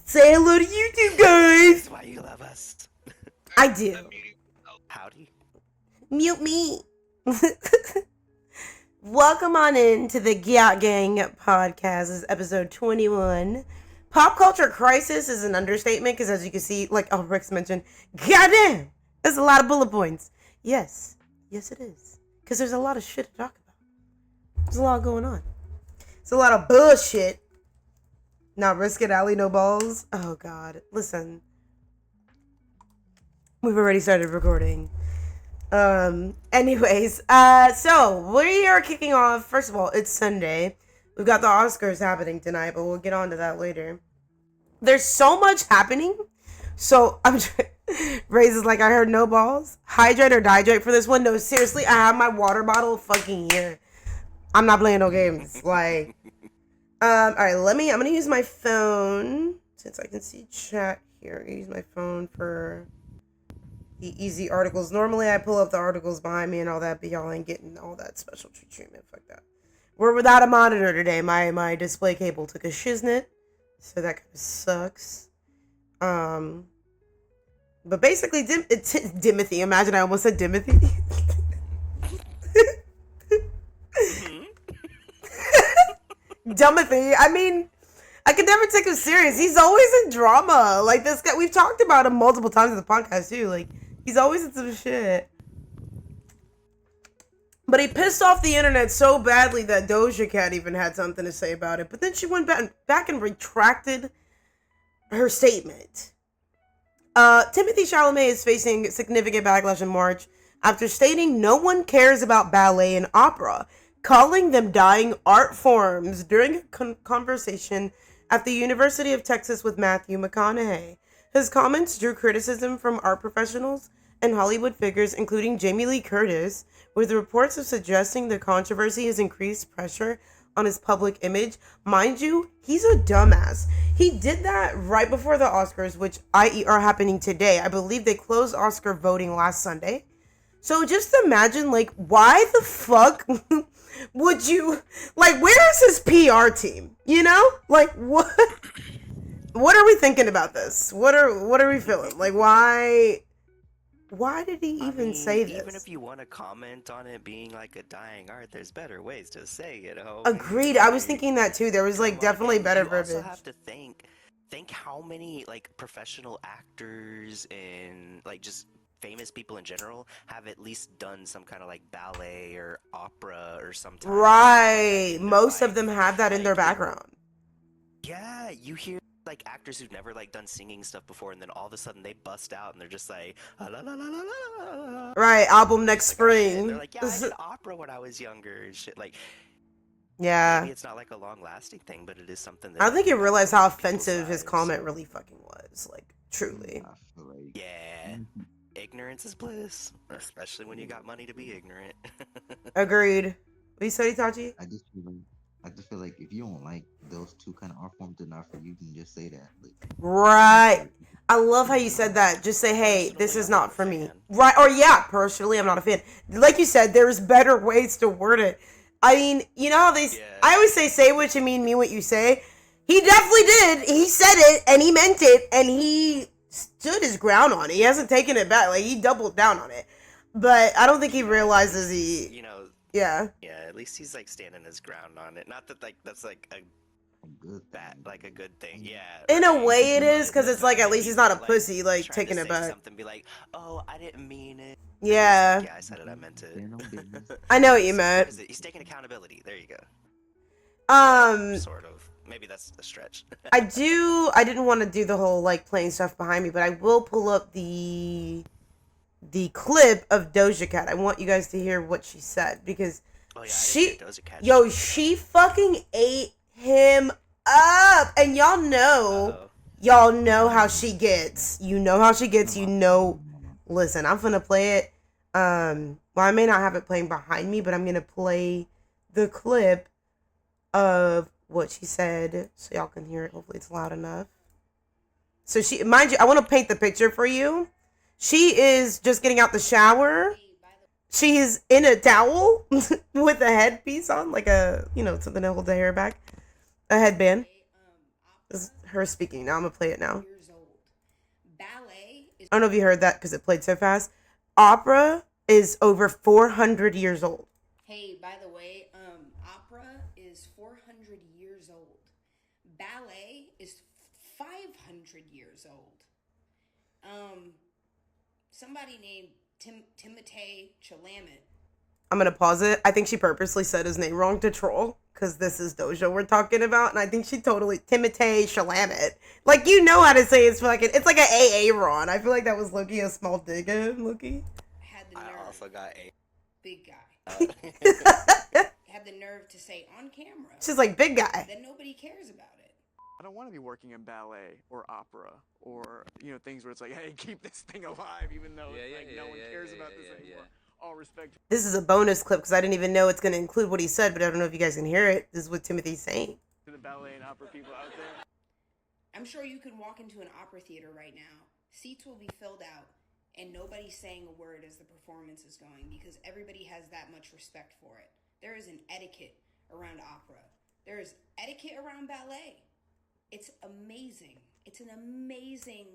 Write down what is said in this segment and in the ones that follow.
Say hello to YouTube, guys. That's why you love us. I do. Howdy. Mute me. Welcome on in to the GyatGang podcast. This is episode 21. Pop culture crisis is an understatement because, as you can see, like Rick's mentioned, goddamn, there's a lot of bullet points. Yes, it is. Because there's a lot of shit to talk about. There's a lot going on. It's a lot of bullshit. Not risk it, Allie, no balls. Oh, God. Listen. We've already started recording. Anyways, so we are kicking off. First of all, it's Sunday. We've got the Oscars happening tonight, but we'll get on to that later. There's so much happening. So I'm Ray's is like, I heard no balls. Hydrate or dihydrate for this one? No, seriously, I have my water bottle fucking here. I'm not playing no games. Like, alright, I'm gonna use my phone since I can see chat here. I'm gonna use my phone for the easy articles. Normally I pull up the articles behind me and all that, but y'all ain't getting all that special treatment. Fuck that. We're without a monitor today. My display cable took a shiznit, so that kind of sucks. But basically, Dimothy. Imagine I almost said Dimothy. Dumothy. I mean, I could never take him serious. He's always in drama. Like, this guy, we've talked about him multiple times in the podcast, too. Like, he's always in some shit. But he pissed off the internet so badly that Doja Cat even had something to say about it. But then she went back and retracted her statement. Timothée Chalamet is facing significant backlash in March after stating no one cares about ballet and opera, calling them dying art forms during a conversation at the University of Texas with Matthew McConaughey. His comments drew criticism from art professionals and Hollywood figures, including Jamie Lee Curtis, with reports of suggesting the controversy has increased pressure on his public image. Mind you, he's a dumbass. He did that right before the Oscars, which are happening today. I believe they closed Oscar voting last Sunday. So just imagine, like, why the fuck would you, like, where's his PR team? You know? Like, what? What are we thinking about this? What are we feeling? Like, why did he even say this? Even if you want to comment on it being like a dying art, there's better ways to say it. Agreed. I was thinking that too. There was like definitely better verbiage. You also have to think how many like professional actors and like just famous people in general have at least done some kind of like ballet or opera or something. Right. Most of them have that in their background. Yeah, you hear like actors who've never like done singing stuff before, and then all of a sudden they bust out and they're just like la la la la la la. Right, album next spring. And they're like, yeah, I did opera when I was younger and shit. Like, yeah, maybe it's not like a long-lasting thing, but it is something that I don't think he realized how offensive his comment really fucking was. Like, truly. Yeah, ignorance is bliss, especially when you got money to be ignorant. Agreed. What you said, Itachi? I just feel like if you don't like those two kind of art forms, they're not for you. You can just say that. Like, right. I love how you said that. Just say, hey, this is not for me. Right. Or yeah, personally, I'm not a fan. Like you said, there's better ways to word it. I mean, you know how I always say what you mean what you say. He definitely did. He said it and he meant it and he stood his ground on it. He hasn't taken it back. Like, he doubled down on it. But I don't think he realizes you know. Yeah. Yeah, at least he's like standing his ground on it. Not that like that's like a good thing. Yeah. In a way it is, because it's like at least he's not a pussy, like taking it back. Something be like, oh, I didn't mean it. Yeah. Yeah, I said it. I meant it. I know what you meant. He's taking accountability. There you go. Sort of. Maybe that's a stretch. I didn't want to do the whole like playing stuff behind me, but I will pull up the clip of Doja Cat. I want you guys to hear what she said because she fucking ate him up, and y'all know how she gets. You know how she gets. You know. Listen, I'm gonna play it. Well, I may not have it playing behind me, but I'm gonna play the clip of what she said so y'all can hear it. Hopefully, it's loud enough. So mind you, I want to paint the picture for you. She is just getting out the shower. She's in a towel with a headpiece on, like a, something to hold the hair back. A headband. This is her speaking. Now I'm gonna play it now. Years old. Ballet is. I don't know if you heard that because it played so fast. Opera is over 400 years old. Hey, by the way, opera is 400 years old. Ballet is 500 years old. Somebody named Timothée Chalamet. I'm gonna pause it. I think she purposely said his name wrong to troll, because this is Doja we're talking about, and I think she totally Timothée Chalamet. Like, you know how to say it's fucking. It's like an AA Ron. I feel like that was Loki a small dig at him, Loki. Had the nerve. I also got a. Big guy. Had the nerve to say on camera. She's like, big guy. That nobody cares about it. I don't want to be working in ballet or opera or, you know, things where it's like, hey, keep this thing alive, even though no one cares about this anymore. All respect. This is a bonus clip because I didn't even know it's going to include what he said, but I don't know if you guys can hear it. This is what Timothy's saying. To the ballet and opera people out there. I'm sure you can walk into an opera theater right now. Seats will be filled out, and nobody's saying a word as the performance is going because everybody has that much respect for it. There is an etiquette around opera. There is etiquette around ballet. It's amazing. It's an amazing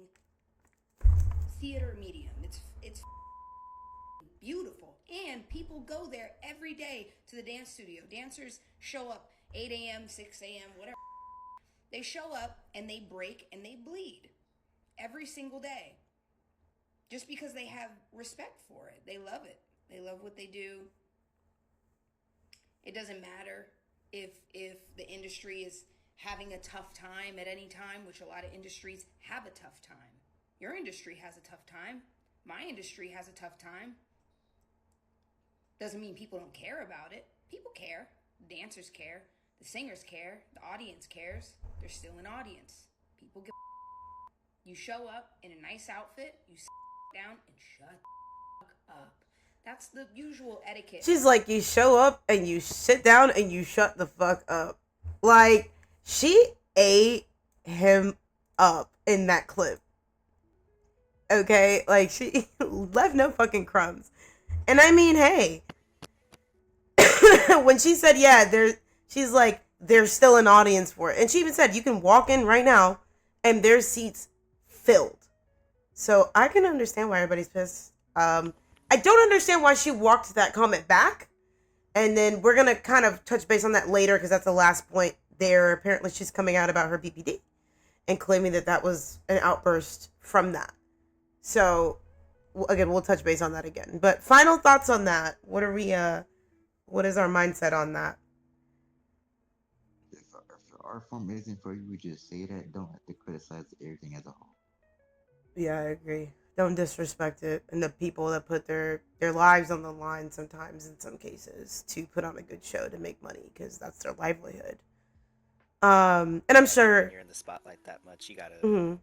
theater medium. It's beautiful. And people go there every day to the dance studio. Dancers show up 8 a.m., 6 a.m., whatever. They show up and they break and they bleed every single day. Just because they have respect for it. They love it. They love what they do. It doesn't matter if the industry is having a tough time at any time, which a lot of industries have a tough time. Your industry has a tough time. My industry has a tough time. Doesn't mean people don't care about it. People care. The dancers care. The singers care. The audience cares. There's still an audience. People give. You show up in a nice outfit, you sit down and shut the fuck up. That's the usual etiquette. She's like, you show up and you sit down and you shut the fuck up. Like, she ate him up in that clip. Okay? Like, she left no fucking crumbs. And I mean, hey. When she said, yeah, she's like, there's still an audience for it. And she even said, you can walk in right now and there's seats filled. So I can understand why everybody's pissed. I don't understand why she walked that comment back. And then we're going to kind of touch base on that later because that's the last point there. Apparently she's coming out about her BPD and claiming that that was an outburst from that. So, again, we'll touch base on that again. But final thoughts on that. What is our mindset on that? If art form isn't for you, we just say that. Don't have to criticize everything as a whole. Yeah, I agree. Don't disrespect it and the people that put their lives on the line sometimes in some cases to put on a good show to make money because that's their livelihood. And I'm sure When you're in the spotlight that much, you gotta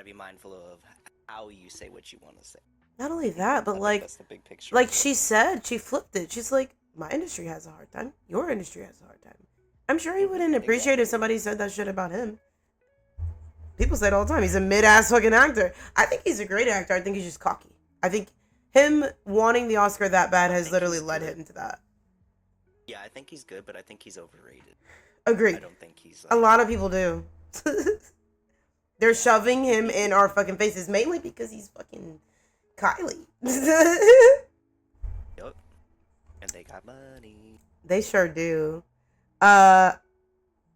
be mindful of how you say what you want to say. not only that, but I think like that's the big picture. like she said, she flipped it. She's like, my industry has a hard time. Your industry has a hard time. I'm sure he wouldn't appreciate if somebody said that shit about him. People say it all the time. He's a mid-ass fucking actor. I think he's a great actor. I think he's just cocky. I think him wanting the Oscar that bad has literally led him to that. Yeah, I think he's good, but I think he's overrated. Agreed. I don't think he's. A lot of people do. They're shoving him in our fucking faces, mainly because he's fucking Kylie. Yup. And they got money. They sure do.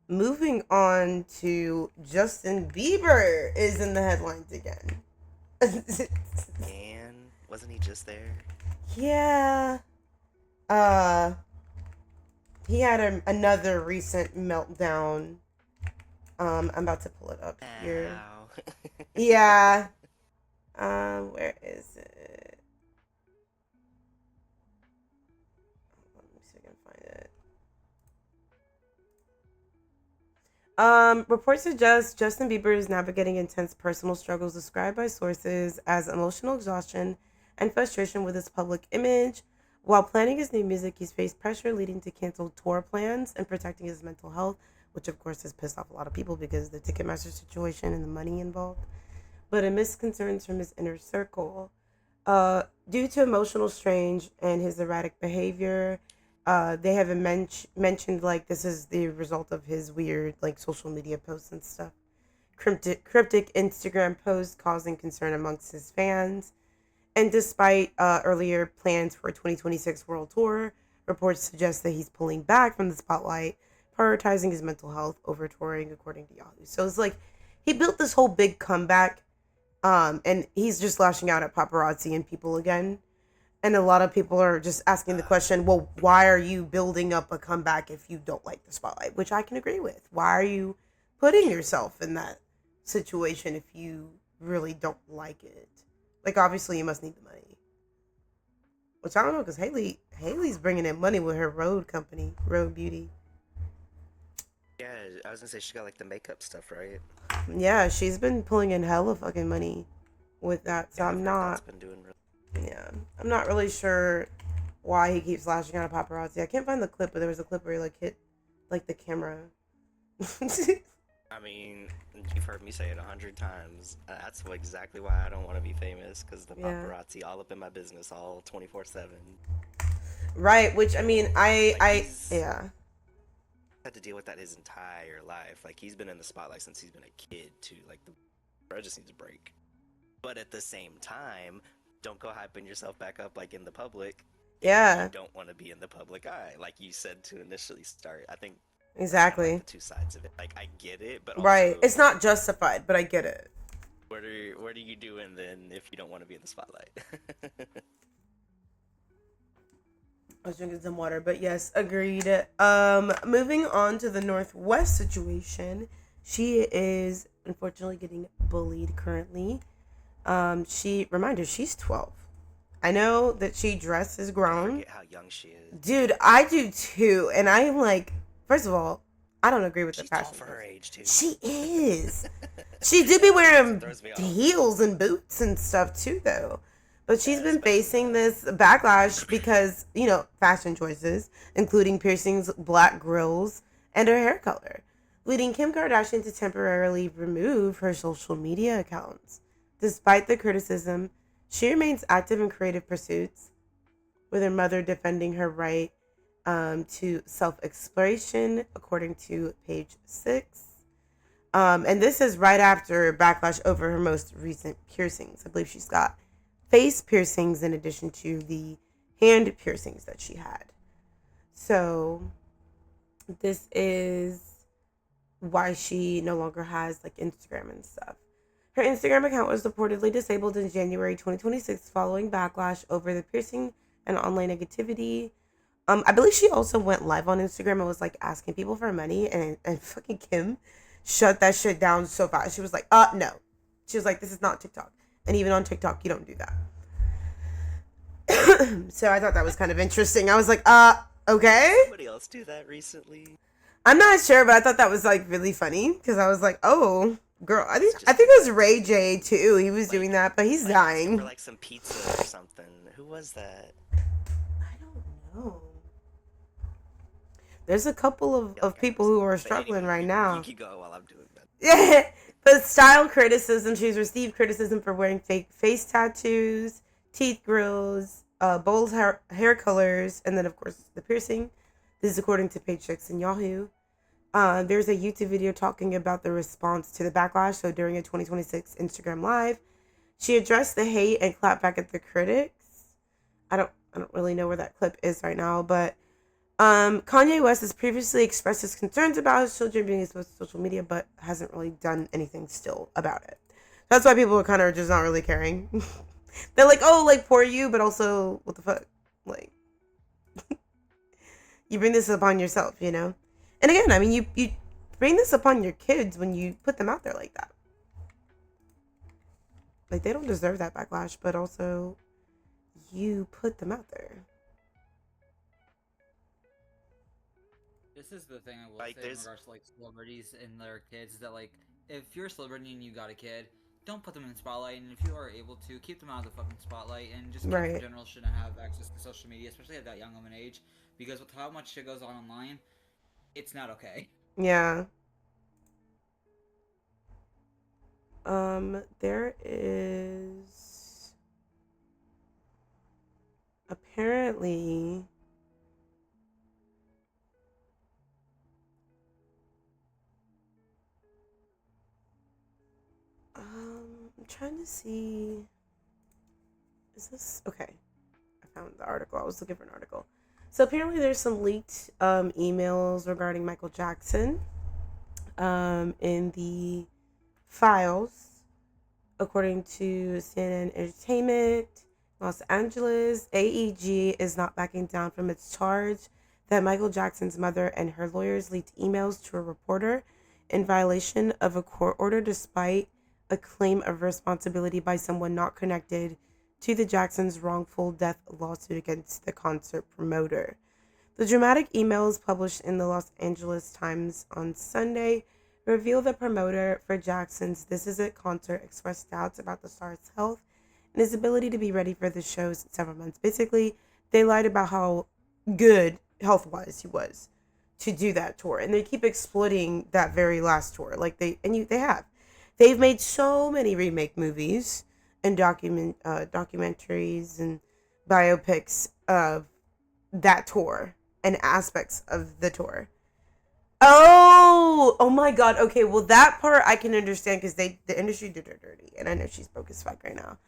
Moving on to Justin Bieber is in the headlines again. And wasn't he just there? Yeah. He had another recent meltdown. I'm about to pull it up here. Ow. Yeah. Where is it? Let me see if I can find it. Reports suggest Justin Bieber is navigating intense personal struggles described by sources as emotional exhaustion and frustration with his public image. While planning his new music, he's faced pressure leading to canceled tour plans and protecting his mental health, which of course has pissed off a lot of people because of the Ticketmaster situation and the money involved. But amidst concerns from his inner circle, due to emotional strain and his erratic behavior, They haven't mentioned like this is the result of his weird like social media posts and stuff. Cryptic Instagram posts causing concern amongst his fans. And despite earlier plans for a 2026 world tour, reports suggest that he's pulling back from the spotlight, prioritizing his mental health over touring, according to Yahoo. So it's like he built this whole big comeback, and he's just lashing out at paparazzi and people again. And a lot of people are just asking the question, well, why are you building up a comeback if you don't like the spotlight? Which I can agree with. Why are you putting yourself in that situation if you really don't like it? Like, obviously, you must need the money. Which I don't know, because Haley's bringing in money with her road company, Road Beauty. Yeah, I was gonna say she got like the makeup stuff, right? Yeah, she's been pulling in hella fucking money with that. So Yeah, I'm not. been doing really... Yeah, I'm not really sure why he keeps lashing out at paparazzi. I can't find the clip, but there was a clip where he like hit like the camera. I mean, you've heard me say it 100 times. That's exactly why I don't want to be famous, because the paparazzi all up in my business all 24/7. Right, which I mean, yeah. Had to deal with that his entire life. Like, he's been in the spotlight since he's been a kid too. Like, the bro just needs a break. But at the same time, don't go hyping yourself back up like in the public. Yeah. You don't want to be in the public eye, like you said to initially start. I think exactly like the two sides of it. Like, I get it, but right, also, it's not justified, but I get it. What are you doing then if you don't want to be in the spotlight? I was drinking some water, but yes, agreed. Moving on to the Northwest situation, she is unfortunately getting bullied currently. She's 12. I know that she dresses grown. I forget how young she is. Dude, I do too. And I'm like, first of all, I don't agree with the fashion. She's tall for her age too. She is. She do be wearing heels and boots and stuff too, though. But she's been facing this backlash because, you know, fashion choices, including piercings, black grills, and her hair color, leading Kim Kardashian to temporarily remove her social media accounts. Despite the criticism, she remains active in creative pursuits, with her mother defending her right to self-exploration, according to page 6. And this is right after backlash over her most recent piercings. I believe she's got face piercings in addition to the hand piercings that she had. So this is why she no longer has like Instagram and stuff. Her Instagram account was reportedly disabled in January 2026 following backlash over the piercing and online negativity. I believe she also went live on Instagram and was like asking people for money, and fucking Kim shut that shit down so fast. She was like, no. She was like, this is not TikTok. And even on TikTok, you don't do that. So I thought that was kind of interesting. I was like, okay. Did somebody else do that recently? I'm not sure, but I thought that was like really funny because I was like, oh, girl. I think it was Ray J too. He was doing that, but he's dying. For like some pizza or something. Who was that? I don't know. There's a couple of people who are struggling right now. You can go while I'm doing that. Yeah. But style criticism, she's received criticism for wearing fake face tattoos, teeth grills, bold hair colors, and then, of course, the piercing. This is according to page 6 in Yahoo. There's a YouTube video talking about the response to the backlash. So during a 2026 Instagram Live, she addressed the hate and clapped back at the critics. I don't really know where that clip is right now, but Kanye West has previously expressed his concerns about his children being exposed to social media, but hasn't really done anything still about it. That's why people are kind of just not really caring. They're like, oh, like, poor you, but also, what the fuck? Like, you bring this upon yourself, you know? And again, I mean, you bring this upon your kids when you put them out there like that. Like, they don't deserve that backlash, but also, you put them out there. This is the thing I will Like, say in regards to like celebrities and their kids is that like if you're a celebrity and you got a kid, don't put them in the spotlight, and if you are able to, keep them out of the fucking spotlight, and just kids in general shouldn't have access to social media, especially at that young of an age, because with how much shit goes on online, it's not okay. Yeah. There is apparently trying to see. Is this okay? I found the article. I was looking for an article. So apparently, there's some leaked emails regarding Michael Jackson in the files, according to CNN Entertainment. Los Angeles AEG is not backing down from its charge that Michael Jackson's mother and her lawyers leaked emails to a reporter in violation of a court order, despite a claim of responsibility by someone not connected to the Jacksons' wrongful death lawsuit against the concert promoter. The dramatic emails published in the Los Angeles Times on Sunday reveal the promoter for Jackson's This Is It concert expressed doubts about the star's health and his ability to be ready for the shows in several months. Basically, they lied about how good health-wise he was to do that tour, and they keep exploiting that very last tour. Like they have. They've made so many remake movies and documentaries and biopics of that tour and aspects of the tour. Oh my God. Okay, well that part I can understand because the industry did her dirty, and I know she's broke as fuck right now.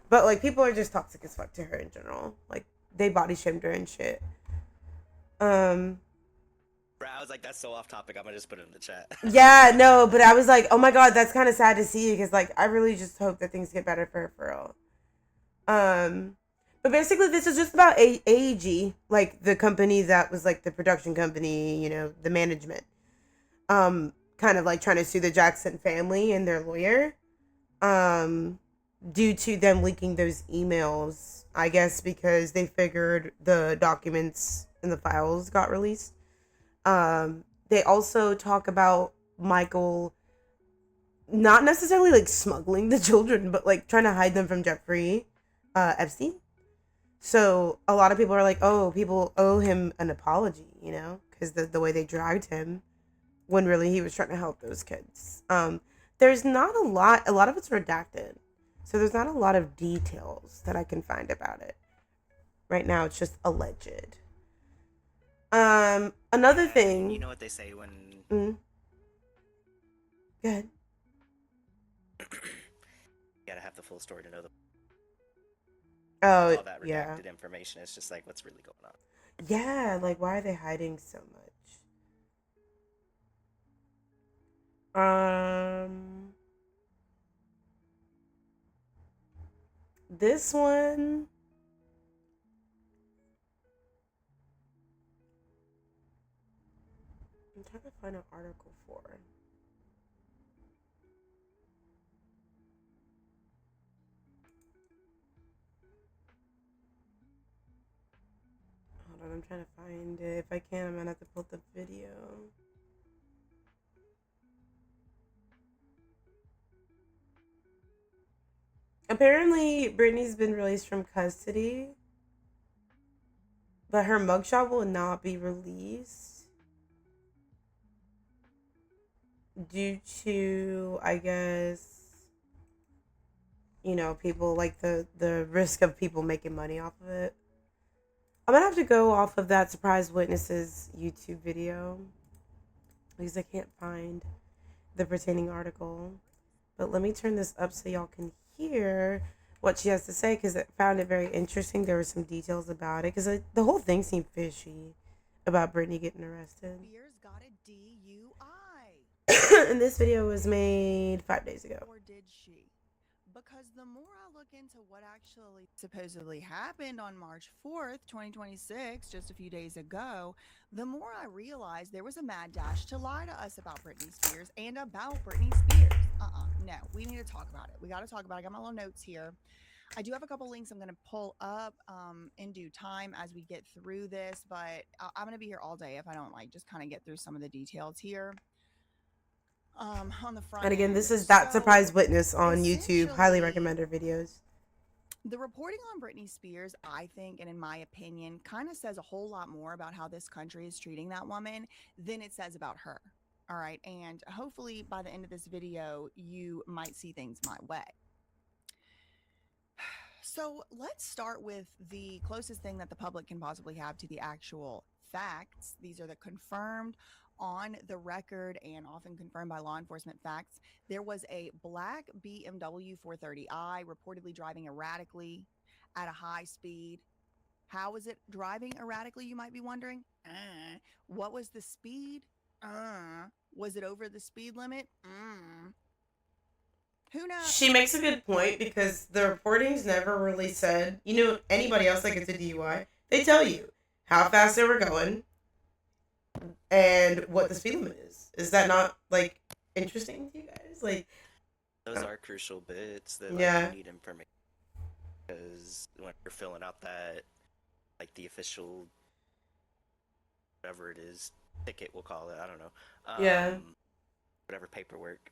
But like people are just toxic as fuck to her in general. Like they body shamed her and shit. Bro, I was like, that's so off topic. I'm gonna just put it in the chat. Yeah, no, but I was like, oh my God, that's kind of sad to see because like I really just hope that things get better for her for real. But basically, this is just about AEG, like the company that was like the production company, you know, the management, kind of like trying to sue the Jackson family and their lawyer, due to them leaking those emails, I guess because they figured the documents and the files got released. They also talk about Michael not necessarily like smuggling the children, but like trying to hide them from Jeffrey Epstein. So a lot of people are like, oh, people owe him an apology, you know, because the way they dragged him when really he was trying to help those kids. There's not a lot of it's redacted. So there's not a lot of details that I can find about it. Right now, it's just alleged. Another thing. You know what they say when. Go ahead. You gotta have the full story to know Oh, all that redacted information. It's just like, what's really going on? Yeah, like why are they hiding so much? This one. I'm trying to find an article for. Hold on, I'm trying to find it. If I can, I'm gonna have to pull up the video. Apparently, Britney's been released from custody, but her mugshot will not be released due to, I guess, you know, people like the risk of people making money off of it. I'm gonna have to go off of that Surprise Witnesses YouTube video because I can't find the pertaining article. But let me turn this up so y'all can hear what she has to say because I found it very interesting. There were some details about it because the whole thing seemed fishy about Britney getting arrested. Spears got a DUI. And this video was made 5 days ago. Or did she? Because the more I look into what actually supposedly happened on March 4th, 2026, just a few days ago, the more I realize there was a mad dash to lie to us about Britney Spears and about Britney Spears. No, we need to talk about it. We got to talk about it. I got my little notes here. I do have a couple links I'm going to pull up in due time as we get through this, but I'm going to be here all day if I don't like just kind of get through some of the details here. On the front And again, end. this is that So, Surprise Witness on YouTube. Highly recommend her videos. The reporting on Britney Spears, I think, and in my opinion, kind of says a whole lot more about how this country is treating that woman than it says about her. All right. And hopefully by the end of this video, you might see things my way. So let's start with the closest thing that the public can possibly have to the actual facts. These are the confirmed on the record and often confirmed by law enforcement facts, there was a black BMW 430i reportedly driving erratically at a high speed. How was it driving erratically, you might be wondering? What was the speed? Was it over the speed limit? Who knows? She makes a good point because the reportings never really said, anybody else that gets a DUI, they tell you how fast they were going and what the speed limit is. Is that not, like, interesting to you guys? Like, those are crucial bits that you need information, because when you're filling out that, like, the official, whatever it is, ticket we'll call it, I don't know. Whatever paperwork.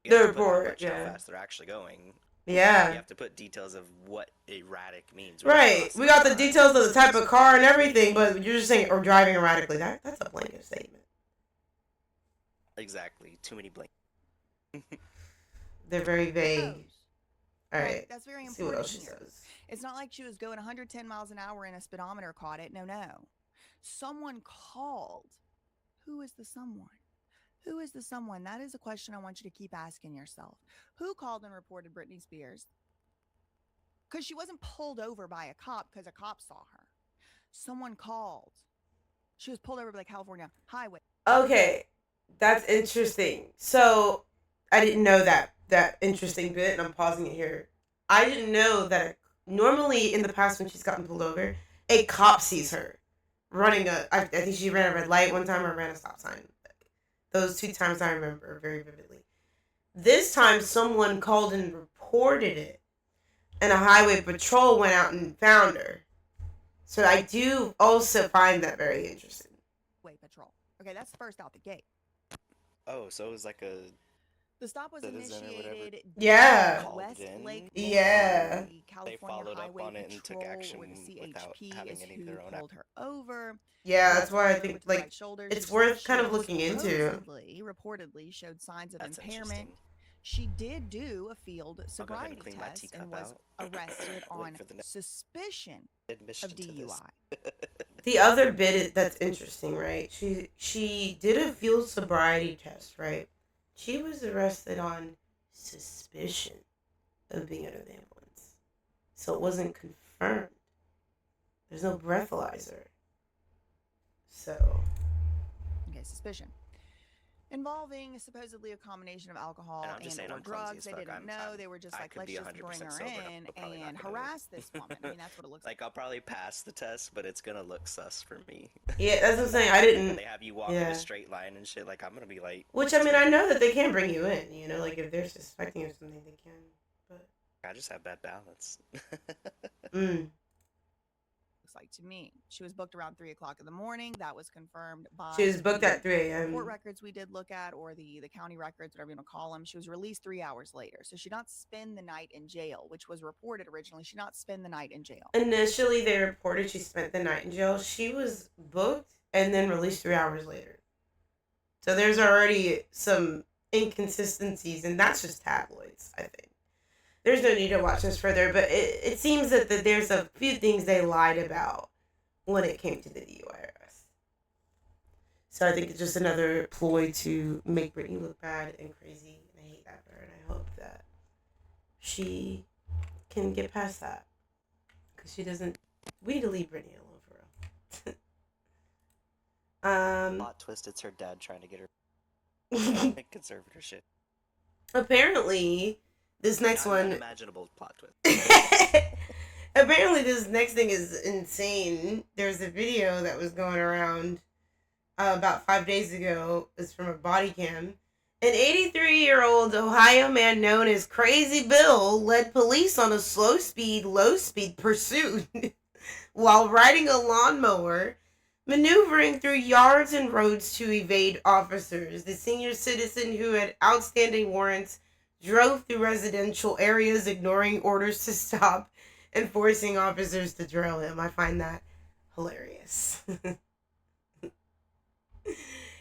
The report, how fast they're actually going. Yeah. You have to put details of what erratic means. Right. We got the details of the type of car and everything, but you're just saying, or driving erratically. That's a blanket statement. Exactly. Too many blankets. They're very vague. All right. That's very important. See what else she here. says. It's not like she was going 110 miles an hour and a speedometer caught it. No. Someone called. Who is the someone? Who is the someone? That is a question I want you to keep asking yourself. Who called and reported Britney Spears? Because she wasn't pulled over by a cop because a cop saw her. Someone called. She was pulled over by the California highway. Okay, that's interesting. So, I didn't know that interesting bit, and I'm pausing it here. I didn't know that normally in the past when she's gotten pulled over, a cop sees her running I think she ran a red light one time or ran a stop sign. Those 2 times I remember very vividly. This time, someone called and reported it, and a highway patrol went out and found her. So I do also find that very interesting. Highway patrol. Okay, that's first out the gate. Oh, so it was like a... The stop was initiated. Westlake. Yeah. They followed up on it and took action without having any of their own. Pulled her over. Yeah, that's why I think it's worth kind of looking into. Reportedly showed signs of impairment. She did do a field sobriety test and was arrested on suspicion of DUI. The other bit that's interesting, right? She did a field sobriety test, right? She was arrested on suspicion of being under the influence. So it wasn't confirmed. There's no breathalyzer. So. Okay, suspicion. Involving supposedly a combination of alcohol and or drugs. They didn't know. They were just like, let's just bring her in and harass this woman. I mean, that's what it looks like. I'll probably pass the test, but it's going to look sus for me. Yeah, that's what I'm saying. I didn't. When they have you walk in a straight line and shit, like, I'm going to be like... Which, I mean, I know that they can bring you in, like, if they're suspecting or something, they can. But I just have bad balance. Like to me, she was booked around 3 o'clock in the morning. That was confirmed by. She was booked at 3 a.m. Court records we did look at, or the county records, whatever you want to call them. She was released 3 hours later, so she did not spend the night in jail, which was reported originally. She did not spend the night in jail. Initially, they reported she spent the night in jail. She was booked and then released 3 hours later. So there's already some inconsistencies, and that's just tabloids, I think. There's no need to watch this further, but it seems that there's a few things they lied about when it came to the DUI arrest. So I think it's just another ploy to make Britney look bad and crazy, and I hate that for her, and I hope that she can get past that. Because she doesn't... We need to leave Britney alone, for real. Plot twist, it's her dad trying to get her conservatorship. Apparently... This next one... Unimaginable plot twist. Apparently, this next thing is insane. There's a video that was going around about 5 days ago. It's from a body cam. An 83-year-old Ohio man known as Crazy Bill led police on a slow-speed, low-speed pursuit while riding a lawnmower, maneuvering through yards and roads to evade officers. The senior citizen, who had outstanding warrants, drove through residential areas, ignoring orders to stop and forcing officers to trail him. I find that hilarious.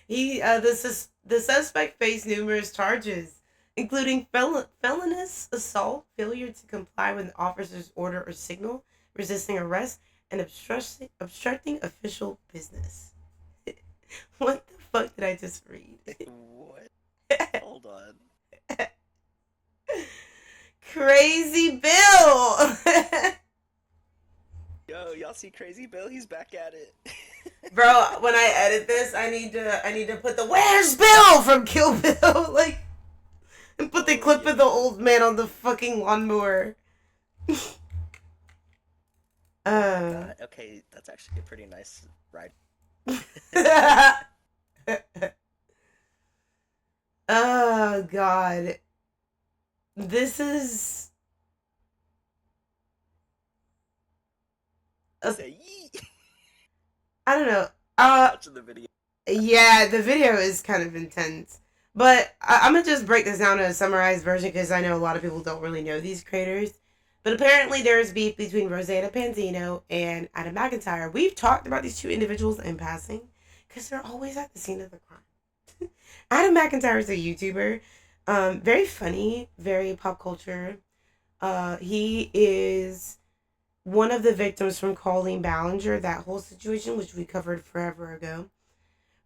The suspect faced numerous charges, including felonious assault, failure to comply with an officer's order or signal, resisting arrest, and obstructing official business. What the fuck did I just read? What? Hold on. Crazy Bill. Yo, y'all see Crazy Bill? He's back at it. Bro, when I edit this, I need to put the "Where's Bill" from Kill Bill, like, and put the clip of the old man on the fucking lawnmower. Okay, that's actually a pretty nice ride. Oh God, this is. I don't know. Watching the video. Yeah, the video is kind of intense. But I'm going to just break this down to a summarized version because I know a lot of people don't really know these creators. But apparently there's beef between Rosanna Panzino and Adam McIntyre. We've talked about these two individuals in passing because they're always at the scene of the crime. Adam McIntyre is a YouTuber. Very funny, very pop culture. He is one of the victims from Colleen Ballinger, that whole situation, which we covered forever ago.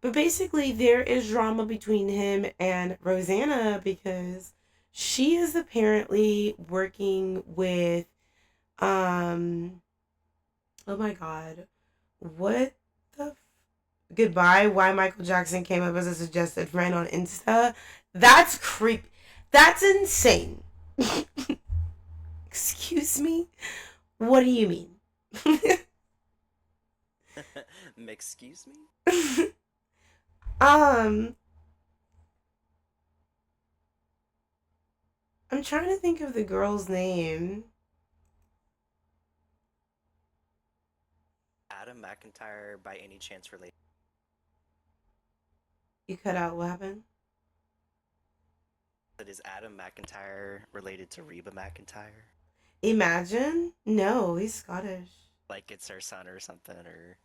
But basically, there is drama between him and Rosanna because she is apparently working with, oh my God, what the Goodbye, Why Michael Jackson came up as a suggested friend on Insta. That's creepy. That's insane. Excuse me? What do you mean? Excuse me? I'm trying to think of the girl's name. Adam McIntyre, by any chance related? You cut out, what happened? But is Adam McIntyre related to Reba McIntyre? Imagine? No, he's Scottish. Like it's her son or something, or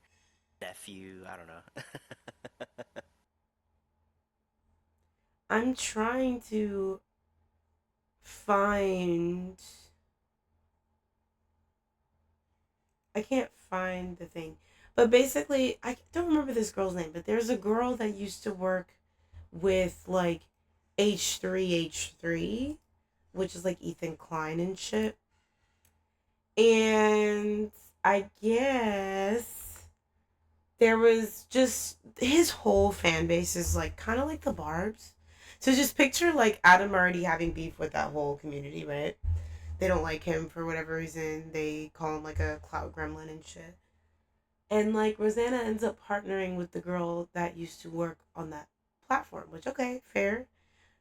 nephew, I don't know. I'm trying to find... I can't find the thing. But basically, I don't remember this girl's name, but there's a girl that used to work with, like, H3H3, which is, like, Ethan Klein and shit. And I guess there was just... his whole fan base is, like, kind of like the Barbs. So just picture, like, Adam already having beef with that whole community, right? They don't like him for whatever reason. They call him, like, a clout gremlin and shit. And, like, Rosanna ends up partnering with the girl that used to work on that platform, which, okay, fair.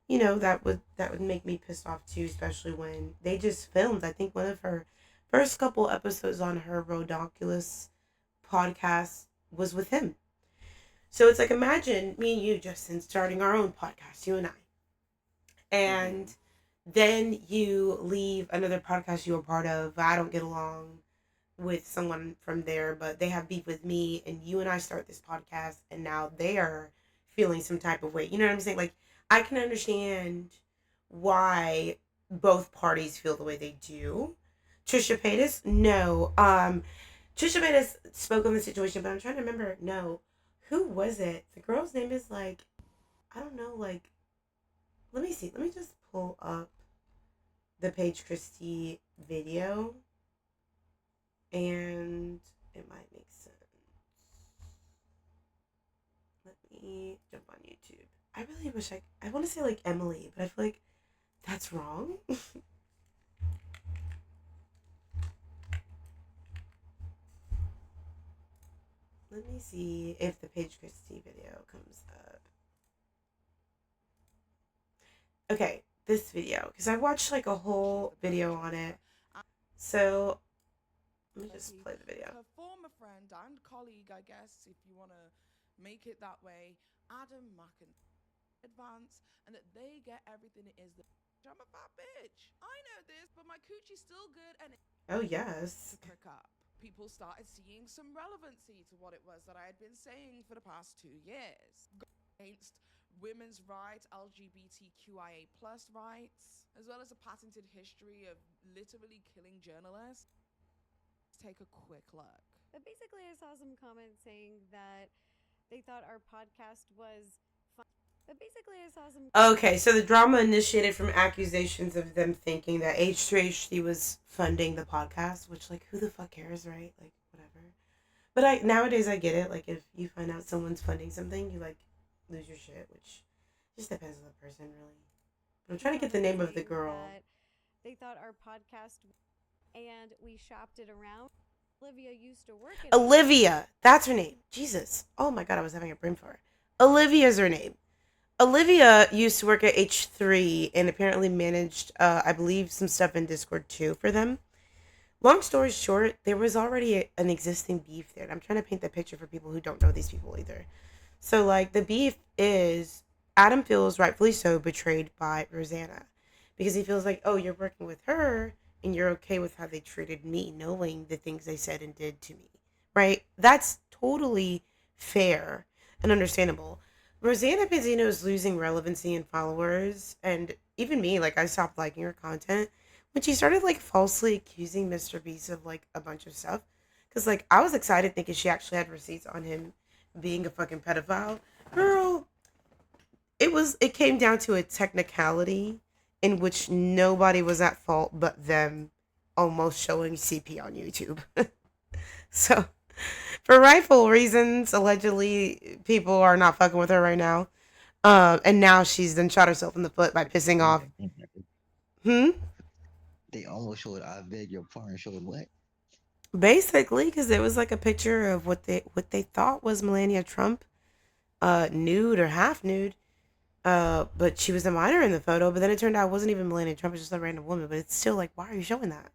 You know, that would make me pissed off, too, especially when they just filmed, I think, one of her first couple episodes on her Rodonculous podcast was with him. So it's like, imagine me and you, Justin, starting our own podcast, you and I. And then you leave another podcast you were part of. I don't get along with someone from there, but they have beef with me, and you and I start this podcast, and now they are feeling some type of way. You know what I'm saying? Like, I can understand why both parties feel the way they do. Trisha Paytas? No. Trisha Paytas spoke on the situation, but I'm trying to remember. No. Who was it? The girl's name is, like, I don't know, like, let me see. Let me just pull up the Paige Christie video, and it might make sense. Let me jump on YouTube. I really wish I want to say, like, Emily, but I feel like that's wrong. Let me see if the Paige Christie video comes up. Okay, this video, because I watched, like, a whole video on it. So let me just play the video. Her former friend and colleague, I guess, if you want to make it that way, Adam McIntyre, advance, and that they get everything it is that I'm a bad bitch. I know this, but my coochie's still good, and oh yes, to pick up. People started seeing some relevancy to what it was that I had been saying for the past 2 years against women's rights, LGBTQIA+ rights, as well as a patented history of literally killing journalists. Let's take a quick look. But basically, I saw some comments saying that They thought our podcast was fun. But basically, I saw some. Okay, so the drama initiated from accusations of them thinking that H3HD was funding the podcast, which, like, who the fuck cares, right? Like, whatever. But nowadays I get it. Like, if you find out someone's funding something, you, like, lose your shit, which just depends on the person, really. But I'm trying to get the name of the girl. They thought our podcast, and we shopped it around. Olivia used to work at Olivia, that's her name. Jesus. Oh my god, I was having a brain fart. Olivia's her name. Olivia used to work at H3 and apparently managed, I believe, some stuff in Discord too for them. Long story short, there was already an existing beef there. And I'm trying to paint the picture for people who don't know these people either. So, like, the beef is Adam feels rightfully so betrayed by Rosanna because he feels like, oh, you're working with her and you're okay with how they treated me, knowing the things they said and did to me, right? That's totally fair and understandable. Rosanna Penzino is losing relevancy and followers, and even me, like, I stopped liking her content when she started, like, falsely accusing Mr. Beast of, like, a bunch of stuff. Because, like, I was excited thinking she actually had receipts on him being a fucking pedophile. Girl, it came down to a technicality in which nobody was at fault but them almost showing CP on YouTube. So, for rightful reasons, allegedly, people are not fucking with her right now. And now she's then shot herself in the foot by pissing off. They almost showed I beg your pardon. Showed what? Basically, because there was like a picture of what they thought was Melania Trump, nude or half nude. But she was a minor in the photo. But then it turned out it wasn't even Melania Trump. It was just a random woman. But it's still like, why are you showing that?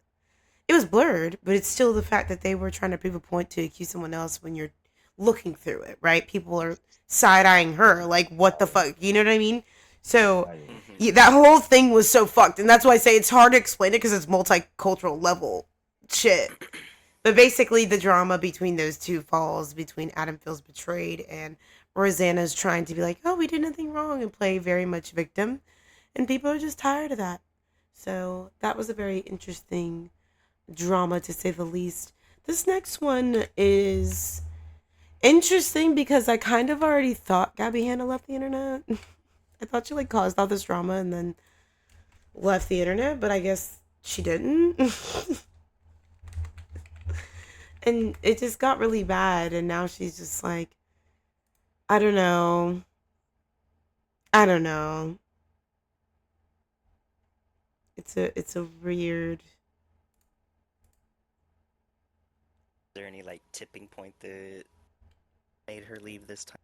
It was blurred, but it's still the fact that they were trying to prove a point to accuse someone else when you're looking through it, right? People are side-eyeing her, like, what the fuck? You know what I mean? So, yeah, that whole thing was so fucked. And that's why I say it's hard to explain it because it's multicultural level shit. But basically, the drama between those two falls between Adam feels betrayed and Rosanna's trying to be like, oh, we did nothing wrong and play very much victim. And people are just tired of that. So, that was a very interesting drama, to say the least. This next one is interesting because I kind of already thought Gabby Hanna left the internet. I thought she, like, caused all this drama and then left the internet, but I guess she didn't. And it just got really bad, and now she's just like, I don't know. It's a weird. Is there any, like, tipping point that made her leave this time?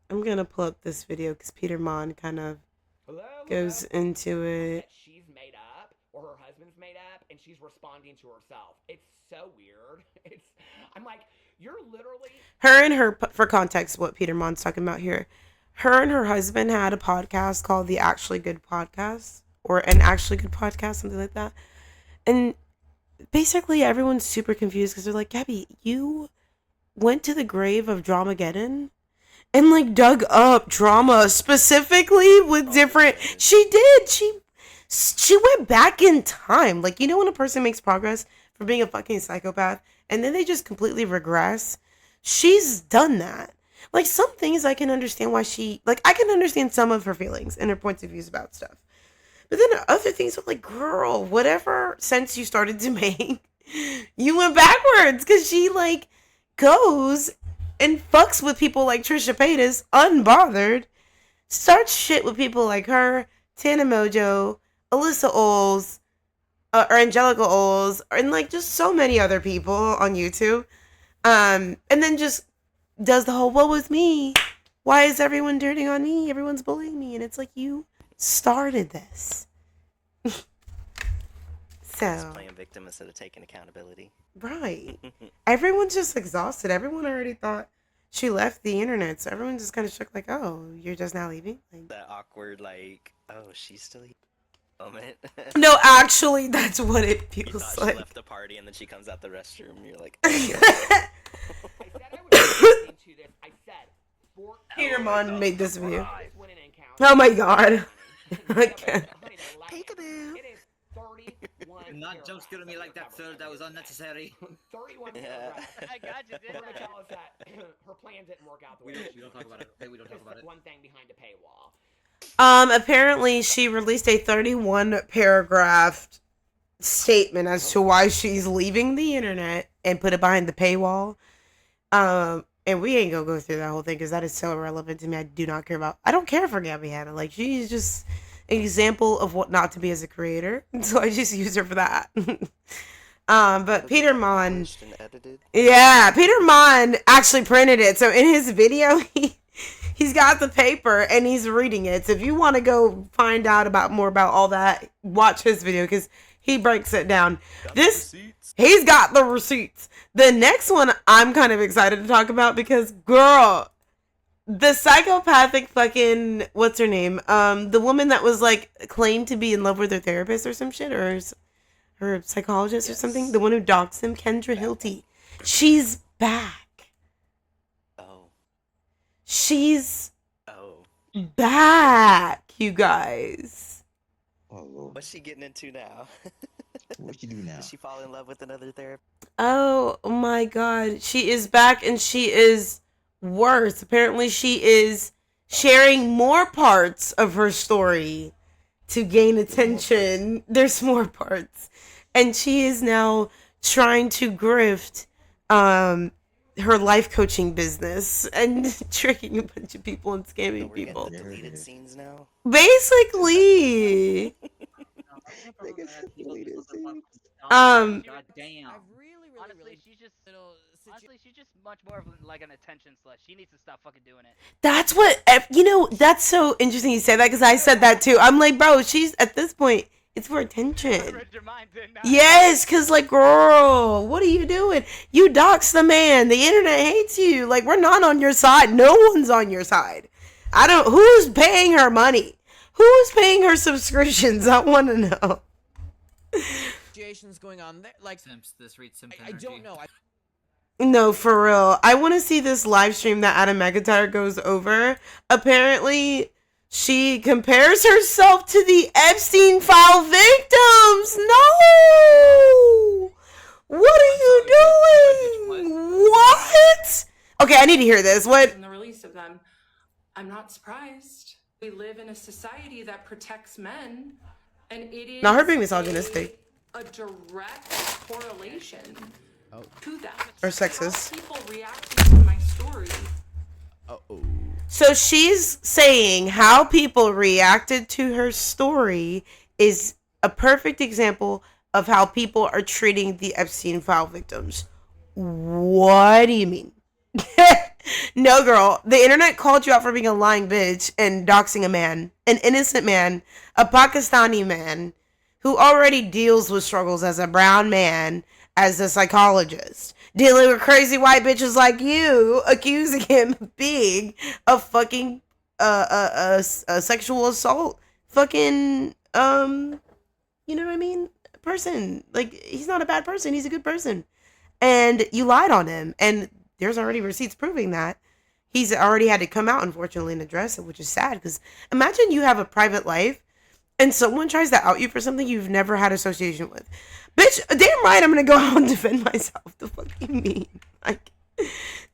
I'm gonna pull up this video because Peter Mon kind of goes into it. She's made up, or her husband's made up, and she's responding to herself. It's so weird. I'm like, you're literally. Her and her, for context, what Peter Mon's talking about here. Her and her husband had a podcast called The Actually Good Podcast, or An Actually Good Podcast, something like that. And basically, everyone's super confused because they're like, Gabby, you went to the grave of Dramageddon and, like, dug up drama specifically with different. She did. She went back in time. Like, you know when a person makes progress from being a fucking psychopath and then they just completely regress? She's done that. Like, some things I can understand why I can understand some of her feelings and her points of views about stuff. But then other things are like, girl, whatever sense you started to make, you went backwards because she, like, goes and fucks with people like Trisha Paytas, unbothered, starts shit with people like her, Tana Mojo, Alyssa Oles, or Angelica Oles, and, like, just so many other people on YouTube. And then just does the whole, what was me? Why is everyone dirting on me? Everyone's bullying me. And it's like, you started this. So Just playing victim instead of taking accountability. Right. Everyone's just exhausted. Everyone already thought she left the internet, so everyone's just kind of shook, like, oh, you're just now leaving? Like, that awkward, like, oh, she's still here moment. No, actually, that's what it feels you thought like. She left the party and then she comes out the restroom and you're like, Peter Mon made this video. Oh my god. Peekaboo. 31 Not jump scare me like that, sir. That was unnecessary. 31 Yeah. paragraphs. I got you, didn't We're gonna I? tell us that her plan didn't work out the way We don't talk about it. Hey, we don't talk about it. One thing behind a paywall. Apparently she released a 31 paragraph statement as to why she's leaving the internet and put it behind the paywall. And we ain't gonna go through that whole thing because that is so irrelevant to me. I don't care for Gabby Hanna. Like, she's just an example of what not to be as a creator. So I just use her for that. But Peter Mon, yeah, Peter Mon actually printed it. So in his video, he's got the paper and he's reading it. So if you want to go find out more about all that, watch his video because he breaks it down. He's got the receipts. The next one I'm kind of excited to talk about because, girl, the psychopathic fucking, what's her name? The woman that was like claimed to be in love with her therapist or some shit, or her psychologist or something. The one who doxed him, Kendra Hilty. She's back. She's back, you guys. What's she getting into now? What she do now? Did she fall in love with another therapist? Oh my god. She is back and she is worse. Apparently she is sharing more parts of her story to gain attention. There's more parts. And she is now trying to grift her life coaching business and tricking a bunch of people and scamming people. Deleted scenes now. Basically. God damn. Honestly, she's just much more of like an attention slut. She needs to stop fucking doing it. That's what, that's so interesting you say that because I said that too. I'm like, bro, she's at this point, it's for attention. Yes, because like, girl, what are you doing? You dox the man. The internet hates you. Like, we're not on your side. No one's on your side. Who's paying her money? Who's paying her subscriptions? I want to know. Going on there, like Simps, this reads Simp I don't know. No, for real. I want to see this live stream that Adam McIntyre goes over. Apparently, she compares herself to the Epstein file victims. No! What are you doing? What? Okay, I need to hear this. What? And the release of them, I'm not surprised. We live in a society that protects men, and it is Not her being misogynistic. a direct correlation to that. Or sexist. How people reacting to my story. So she's saying how people reacted to her story is a perfect example of how people are treating the Epstein file victims. What do you mean? No, girl. The internet called you out for being a lying bitch and doxing a man, an innocent man, a Pakistani man who already deals with struggles as a brown man, as a psychologist, dealing with crazy white bitches like you, accusing him of being a fucking a sexual assault fucking you know what I mean, person. Like, he's not a bad person, he's a good person, and you lied on him, and there's already receipts proving that. He's already had to come out, unfortunately, and address it, which is sad, because imagine you have a private life and someone tries to out you for something you've never had association with. Bitch, damn right I'm gonna go out and defend myself. The fuck you mean? Like,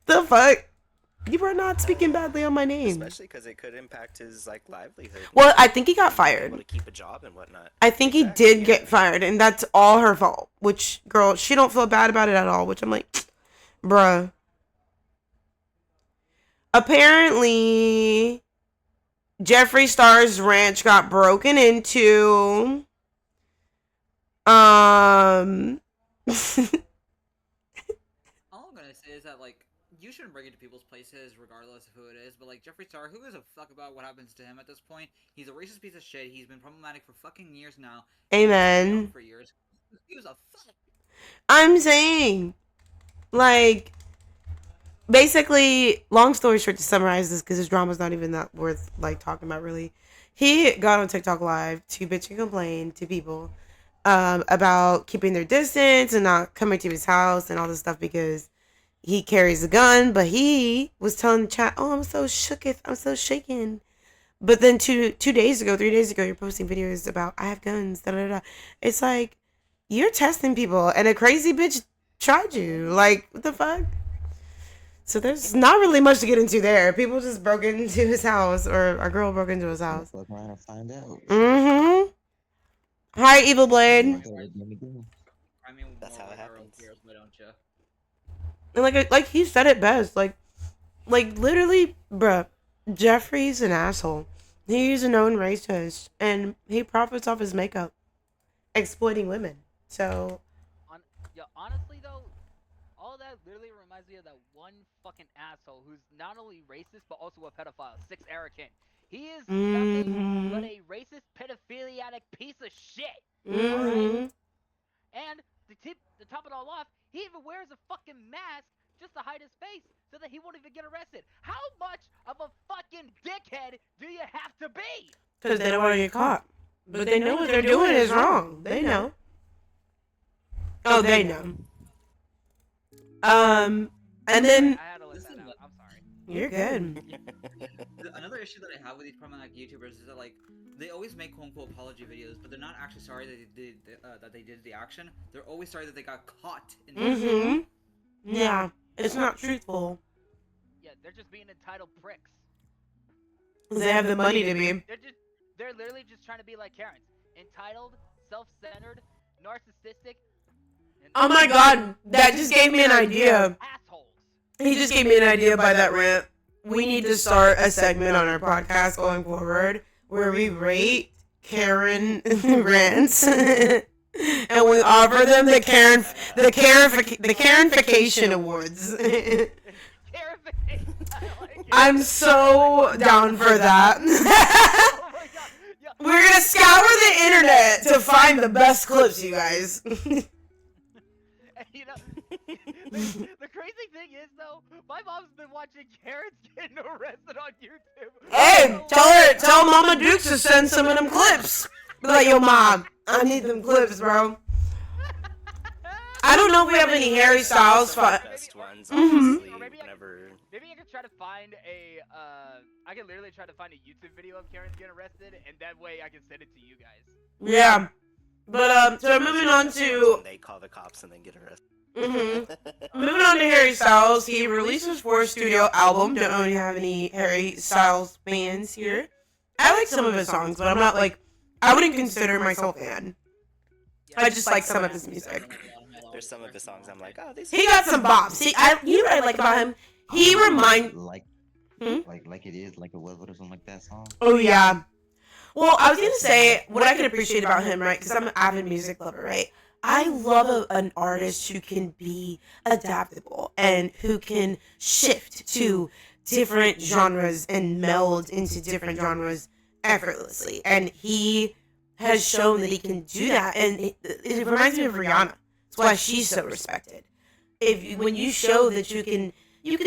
the fuck? You are not speaking badly on my name. Especially because it could impact his like livelihood. Well, I think he got fired. Able to keep a job and whatnot. I think he did get fired, and that's all her fault. Which, girl, she don't feel bad about it at all. Which I'm like, bruh. Apparently, Jeffree Star's ranch got broken into. All I'm gonna say is that, like, you shouldn't bring it to people's places regardless of who it is, but like Jeffree Star, who gives a fuck about what happens to him at this point? He's a racist piece of shit. He's been problematic for fucking years now. Amen. For years. He was a fuck. I'm saying, like, basically, long story short, to summarize this, because his drama's not even that worth like talking about really. He got on TikTok Live to bitch and complain to people about keeping their distance and not coming to his house and all this stuff because he carries a gun. But he was telling the chat, "Oh, I'm so shooketh, I'm so shaken But then 3 days ago, you're posting videos about I have guns, da da da. It's like you're testing people, and a crazy bitch tried you. Like, what the fuck? So there's not really much to get into there. People just broke into his house, or a girl broke into his house. Fuck around and find out. Mm-hmm. Hi, Evil Blade. That's how it happens. And like he said it best. Like literally, bruh, Jeffrey's an asshole. He's a known racist, and he profits off his makeup, exploiting women. So, honestly though, all that literally reminds me of that one fucking asshole who's not only racist but also a pedophile, Six Erican. He is nothing but a racist, pedophiliatic piece of shit. Alright? And to top it all off, he even wears a fucking mask just to hide his face so that he won't even get arrested. How much of a fucking dickhead do you have to be? Because they don't want to get caught. But they know what they're doing is wrong. They know. Oh, they know. And then... I had to let that out. I'm sorry. You're good. Another issue that I have with these problematic YouTubers is that, like, they always make quote-unquote apology videos, but they're not actually sorry that they did the action. They're always sorry that they got caught in the Yeah, it's not truthful. Yeah, they're just being entitled pricks. They have the money to be. They're literally just trying to be like Karens. Entitled, self-centered, narcissistic. Oh my god, that just gave me an idea. Assholes. He just gave me an idea by that rant. We need to start a segment on our podcast going forward where we rate Karen rants and we offer them the Karenification awards. I'm so down for that. We're gonna scour the internet to find the best clips, you guys. You know, the crazy thing is though, my mom's been watching Karens getting arrested on YouTube. Hey, tell Mama Dukes to send some of them clips. Be like, yo, Mom, I need them clips, bro. I don't know if we have any Harry Styles. Best ones, honestly. Maybe I could try to find I can literally try to find a YouTube video of Karens getting arrested, and that way I can send it to you guys. Yeah. But, so moving on to... They call the cops and then get arrested. Moving on to Harry Styles, he released his fourth studio album. Don't really have any Harry Styles fans here. I like some of his songs, but I'm not like... I wouldn't consider myself a fan. I just like some of his music. There's some of his songs I'm like, oh, these. He got some bops. See, you know what I like about him? He reminds... Like it is, like it was, or something like that song. Oh, yeah. Well, I was going to say, what I can appreciate about him, right, because I'm an avid music lover, right? I love an artist who can be adaptable and who can shift to different genres and meld into different genres effortlessly. And he has shown that he can do that. And it reminds me of Rihanna. That's why she's so respected. When you show that you can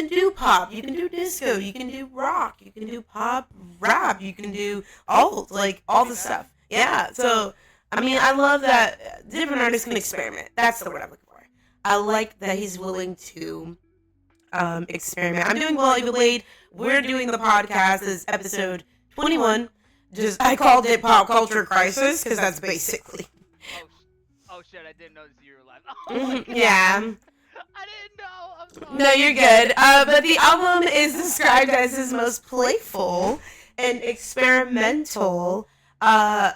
do pop, you can do disco, you can do rock, you can do pop, rap, you can do all the stuff. Yeah, so, I mean, I love that different artists can experiment. That's the word I'm looking for. I like that he's willing to experiment. I'm doing Alliiebug Blade. We're doing the podcast. This is episode 21. I called it Pop Culture Crisis, because that's basically... Oh shit, I didn't notice you were live. Oh yeah. I didn't know. I'm sorry. No, you're good. But the album is described as his most playful and experimental. Has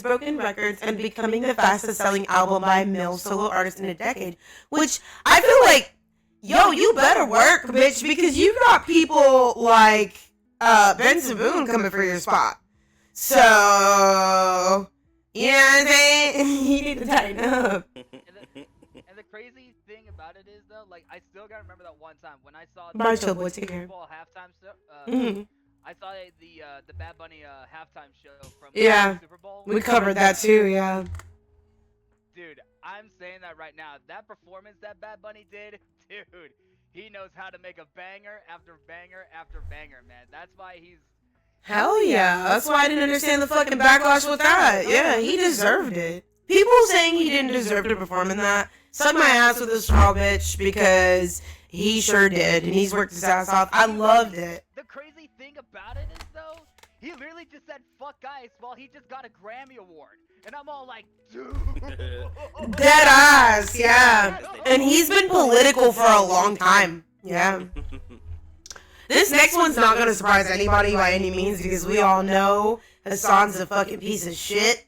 broken records and becoming the fastest selling album by a male solo artist in a decade. Which I feel like, yo, you better work, bitch, because you got people like Benson Boone coming for your spot. So, you know what I'm saying? You need to tighten up. And the crazy thing about it is though, like I still gotta remember that one time when I saw My the chill boy, take Super care. Bowl halftime show. Mhm. I saw the Bad Bunny halftime show from Yeah, Super Bowl. we covered that too, yeah. Dude, I'm saying that right now. That performance that Bad Bunny did, dude, he knows how to make a banger after banger after banger, man. That's why he's... Hell yeah. That's why I didn't understand the fucking backlash with that. Yeah, he deserved it. People saying he didn't deserve to perform in that, suck my ass with a straw, bitch, because he sure did, and he's worked his ass off. I loved it. The crazy thing about it is, though, He literally just said fuck guys while he just got a Grammy award. And I'm all like, dude. Dead ass, yeah. And he's been political for a long time. Yeah. This next one's not going to surprise anybody by any means because we all know Hassan's a fucking piece of shit.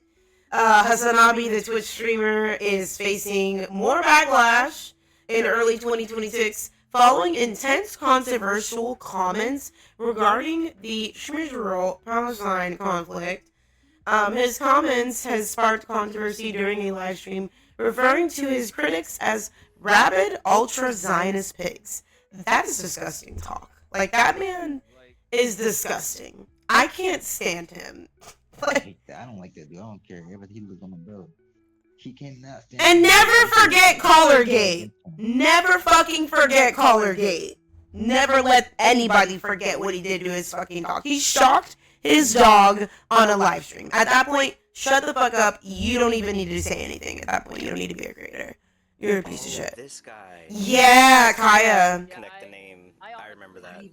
Hassanabi, the Twitch streamer, is facing more backlash in early 2026 following intense controversial comments regarding the Israel-Palestine conflict. His comments has sparked controversy during a live stream, referring to his critics as rabid ultra-Zionist pigs. That is disgusting talk. Like, that man is disgusting. I can't stand him. Like, I don't like that dude. I don't care. Ever he was on the bill. He cannot stand. And never forget Collargate. Never fucking forget Collargate. Never let anybody forget what he did to his fucking dog. He shocked his dog on a live stream. At that point, shut the fuck up. You don't even need to say anything at that point. You don't need to be a creator. You're a piece of shit. This guy. Yeah, Kaya. Connect the name. I remember that.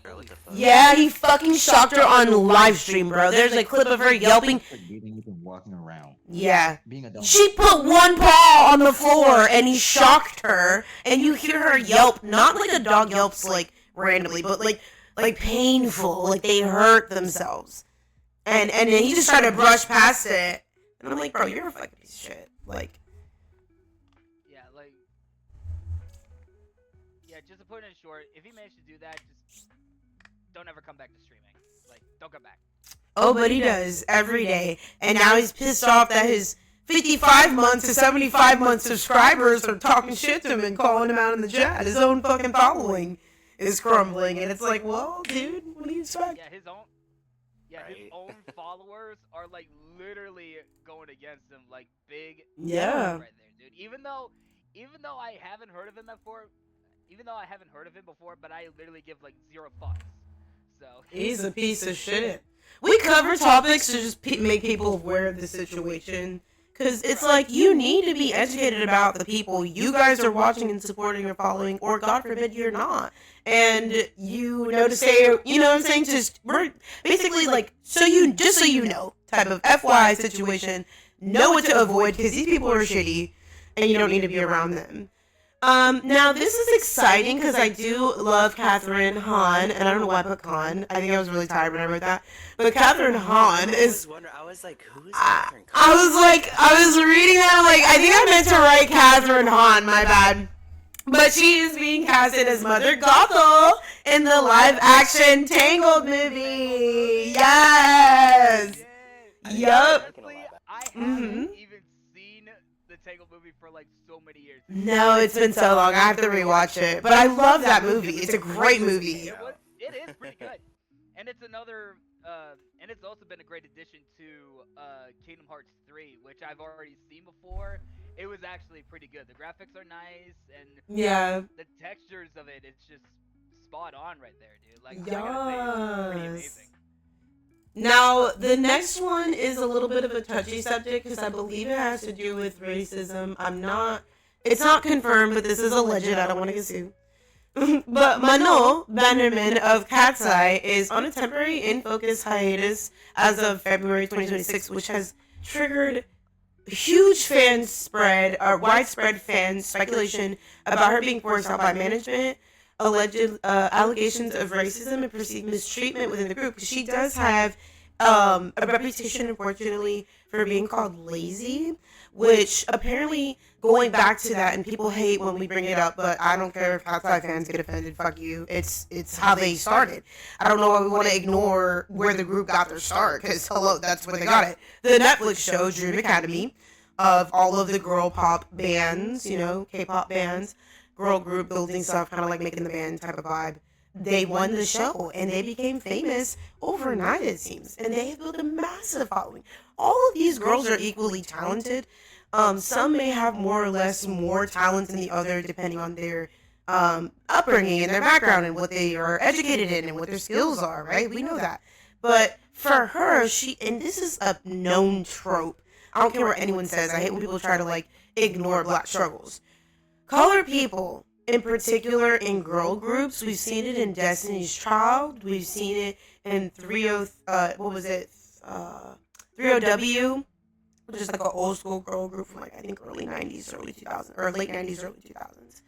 What the fuck? Yeah, he fucking shocked her on live stream, bro. There's a clip of her yelping. Walking around. Yeah. Being a dog. She put one paw on the floor and he shocked her. And you hear her yelp, not like a dog yelps like randomly, but like painful, like they hurt themselves. And then he just tried to brush past it. And I'm like, bro, you're a fucking piece of shit. Like. Yeah, just to put it in short, if he managed to do that, just don't ever come back to streaming. Like, don't come back. Oh, but he does every day. And now he's pissed off that his 55 months to 75 month subscribers are talking shit to him and calling him out in the chat. His own fucking following is crumbling. And it's like, well, dude, what do you expect? Yeah, his own followers are like literally going against him like big. Yeah. Right there, dude. Even though I haven't heard of him before, but I literally give like 0 fucks. So he's a piece of shit. We cover topics to just make people aware of the situation. Because it's like, you need to be educated about the people you guys are watching and supporting or following, or God forbid you're not. And you know to say, you know what I'm saying? Just, we're basically like, just so you know, type of FYI situation. Know what to avoid, because these people are shitty, and you don't need to be around them. Now this is exciting because I do love Catherine Hahn, and I don't know why I put Khan. I think I was really tired when I wrote that. But Catherine Hahn is. I was like, who is Catherine? I was reading that. I'm like, I think I meant to write Catherine Hahn. My bad. But she is being casted as Mother Gothel in the live-action Tangled movie. Yes. Yup. I haven't even seen the Tangled movie for like so many years. No, it's been so long. I have to rewatch it. But I love that movie. It's a great movie. It is pretty good. And it's another, and it's also been a great addition to Kingdom Hearts 3, which I've already seen before. It was actually pretty good. The graphics are nice, and the textures of it, it's just spot on right there, dude. Like, I gotta say, it's pretty amazing. Now, the next one is a little bit of a touchy subject because I believe it has to do with racism. It's not confirmed, but this is alleged. I don't want to get sued. But Mano Bannerman of Cat's Eye is on a temporary in-focus hiatus as of February 2026, which has triggered huge widespread fan speculation about her being forced out by management, alleged allegations of racism and perceived mistreatment within the group. She does have a reputation, unfortunately, for being called lazy, which apparently, going back to that, and people hate when we bring it up, but I don't care if Cat's Eye fans get offended, fuck you. It's how they started. I don't know why we want to ignore where the group got their start, because, hello, that's where they got it. The Netflix show, Dream Academy, of all of the girl pop bands, K-pop bands, girl group building stuff, kind of like making the band type of vibe. They won the show, and they became famous overnight, it seems. And they have built a massive following. All of these girls are equally talented. Some may have more or less more talent than the other, depending on their upbringing and their background and what they are educated in and what their skills are, right? We know that. But for her, and this is a known trope. I don't care what anyone says. I hate when people try to, ignore Black struggles. Colored people, in particular in girl groups, we've seen it in Destiny's Child, we've seen it and 30 what was it? 30W, which is like an old school girl group from like I think early 90s, early 2000s, or late 90s, early 2000s.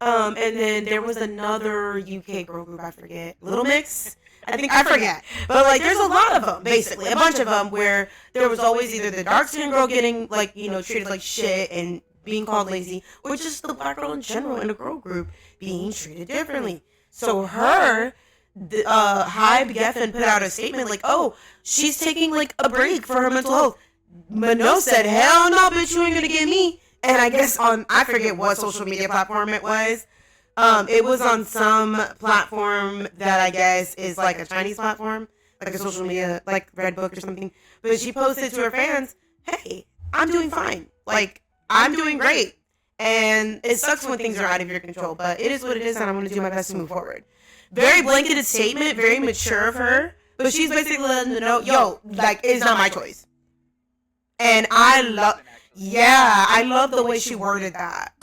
And then there was another UK girl group, I forget, Little Mix. I forget. But like there's a lot of them, basically, a bunch of them where there was always either the dark skinned girl getting like, you know, treated like shit and being called lazy, or just the black girl in general in a girl group being treated differently. So Hive Geffen put out a statement like, oh, she's taking like a break for her mental health. Mano said, hell no, bitch, you ain't gonna get me. And I guess on, I forget what social media platform it was. It was on some platform that I guess is like a Chinese platform, like a social media, like Redbook or something. But she posted to her fans, hey, I'm doing fine. Like, I'm doing great. And it sucks when things are out of your control, but it is what it is, and I'm going to do my best to move forward. Very blanketed statement, very mature of her, but she's basically letting them know, yo, like, it's not my choice. And I love the way she worded that.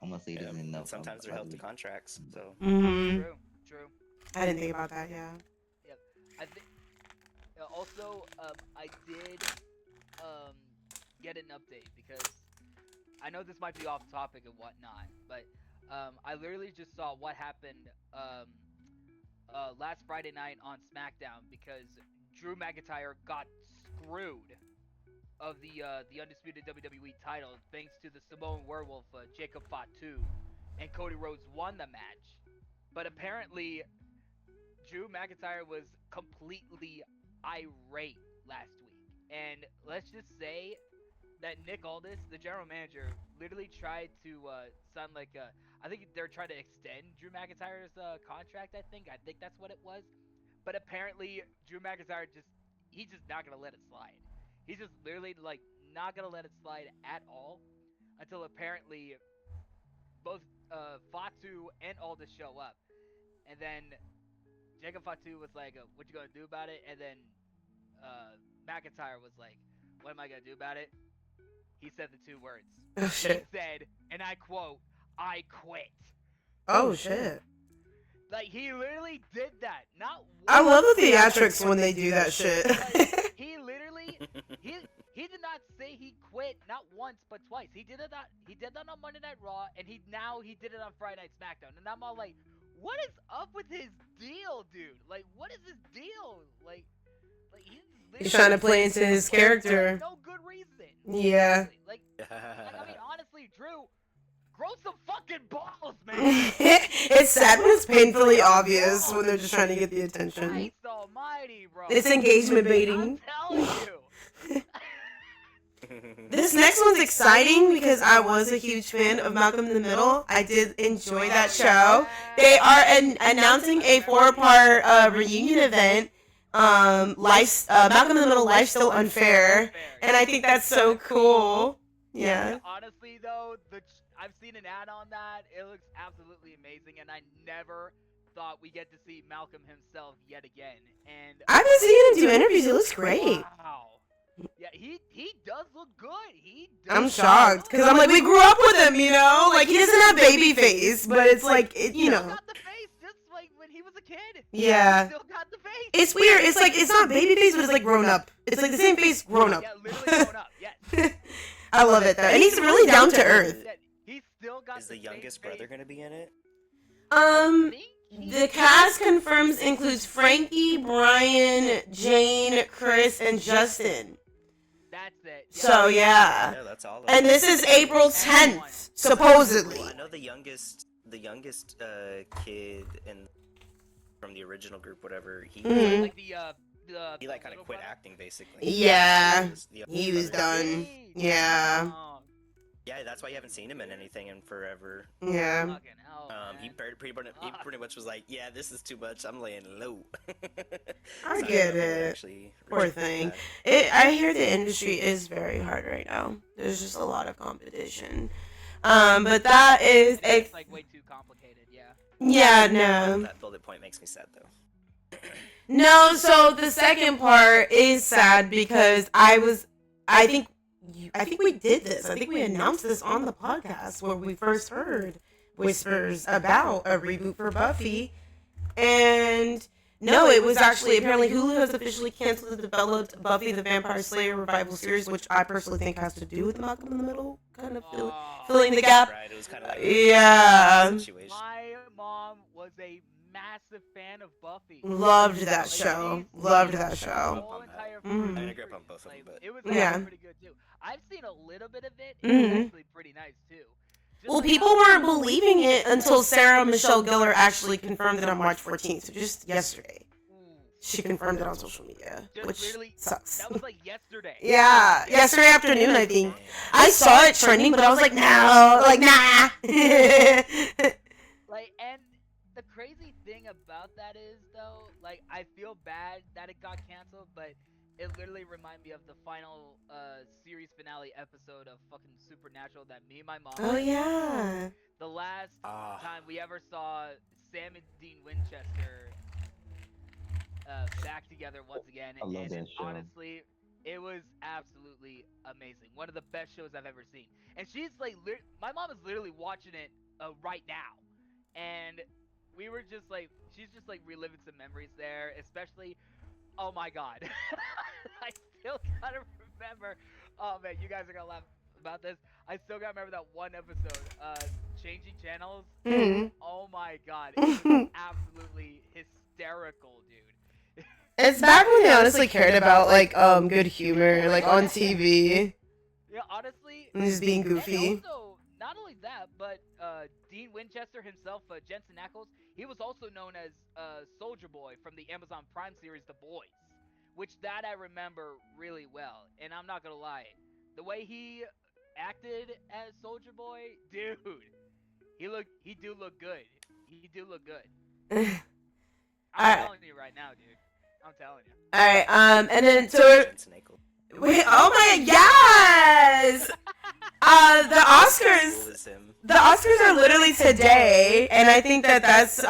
I'm gonna say this enough. Sometimes they're held to contracts, so. True. I didn't think about that, yeah. Yep. I think also I did get an update because I know this might be off topic and whatnot, but I literally just saw what happened last Friday night on SmackDown because Drew McIntyre got screwed of the undisputed WWE title thanks to the Samoan Werewolf Jacob Fatu, and Cody Rhodes won the match. But apparently, Drew McIntyre was completely irate last week, and let's just say that Nick Aldis, the general manager, literally tried to sound like I think they're trying to extend Drew McIntyre's contract. I think that's what it was. But apparently, Drew McIntyre he's just not gonna let it slide. He's just literally like not gonna let it slide at all until apparently both Fatu and Aldis show up, and then Jacob Fatu was like, "What you gonna do about it?" And then McIntyre was like, "What am I gonna do about it?" He said the two words. Oh shit. He said, and I quote, "I quit." Oh shit. Like he literally did that. Not once. I love the theatrics when they do that shit. Like, he literally he did not say he quit not once but twice. He did that on Monday Night Raw, and he did it on Friday Night SmackDown. And I'm all like, what is up with his deal, dude? Like, what is his deal? Like he's trying to play into his character. No good reason. Yeah. Like I mean, honestly, Drew, grow some fucking balls, man. It's sad when it's painfully obvious when they're just trying to get the attention. Christ almighty, bro. It's engagement baiting. I'm telling you. This next one's exciting because I was a huge fan of Malcolm in the Middle. I did enjoy that show. They are announcing a 4-part reunion event. Malcolm in the Middle, Life Still Unfair, and I think that's so cool. Yeah. Honestly, though, I've seen an ad on that. It looks absolutely amazing, and I never thought we get to see Malcolm himself yet again. And I've been seeing him do interviews. It looks great. Wow. Yeah, he does look good. I'm shocked because I'm like, we grew up with him, you know. Like he doesn't have baby face, but it's like you know. Got the face just like when he was a kid. Yeah. He still got the face. It's weird. It's like it's not baby face, but it's like grown up. It's like the same face grown up. Yeah, literally grown up. Yes. I love it though, and he's really down to earth. He still got. Is the youngest brother gonna be in it? The cast confirms includes Frankie, Brian, Jane, Chris, and Justin. That's it. So yeah. Yeah, that's all. And this is April 10th, supposedly. Well, I know the youngest kid from the original group, whatever. He like he like kind of quit acting basically. Yeah, he was done. Yeah. Yeah, that's why you haven't seen him in anything in forever. Yeah. He pretty much was like, yeah, this is too much. I'm laying low. I get it. Poor thing. I hear the industry is very hard right now. There's just a lot of competition. But that is it's like way too complicated. Yeah. Yeah. No. That bullet point makes me sad though. No. So the second part is sad because I think we did this. I think we announced this on the podcast where we first heard whispers about a reboot for Buffy. And No, it was actually apparently Hulu has officially canceled the developed Buffy the Vampire Slayer revival series, which I personally think has to do with Malcolm in the Middle, kind of filling the gap. Right, it was kind of like yeah. My mom was a massive fan of Buffy. Loved that show. Loved that show. Whole entire I mean, I grew up on both of them, but it was Yeah. pretty good too. I've seen a little bit of it. It was actually pretty nice too. Well, people weren't believing it until Sarah Michelle Gellar actually confirmed it on March 14th, so just yesterday. She confirmed it on social media, which sucks. That was like yesterday. Yeah, yesterday afternoon, I think. I saw it trending, but I was like, no, like, nah. Like, and the crazy thing about that is, though, like, I feel bad that it got canceled, but it literally reminded me of the final series finale episode of fucking Supernatural that me and my mom. Oh, yeah. The last time we ever saw Sam and Dean Winchester back together once again. I love that show. Honestly, it was absolutely amazing. One of the best shows I've ever seen. And she's like, my mom is literally watching it right now. And we were just like, she's just like reliving some memories there, especially, oh my god. I still gotta remember, oh man, you guys are gonna laugh about this. I still gotta remember that one episode, changing channels. Oh my god, it was absolutely hysterical, dude. It's back when they honestly cared about, like, good humor, like, on TV. Yeah, honestly. And just being goofy. And also, not only that, but Dean Winchester himself, Jensen Ackles, he was also known as Soldier Boy from the Amazon Prime series The Boys, which that I remember really well. And I'm not gonna lie, the way he acted as Soldier Boy, dude, he do look good. He do look good. I'm telling you right now, dude. I'm telling you. Alright, and then so wait, oh my yes! The Oscars are literally today, and I think that's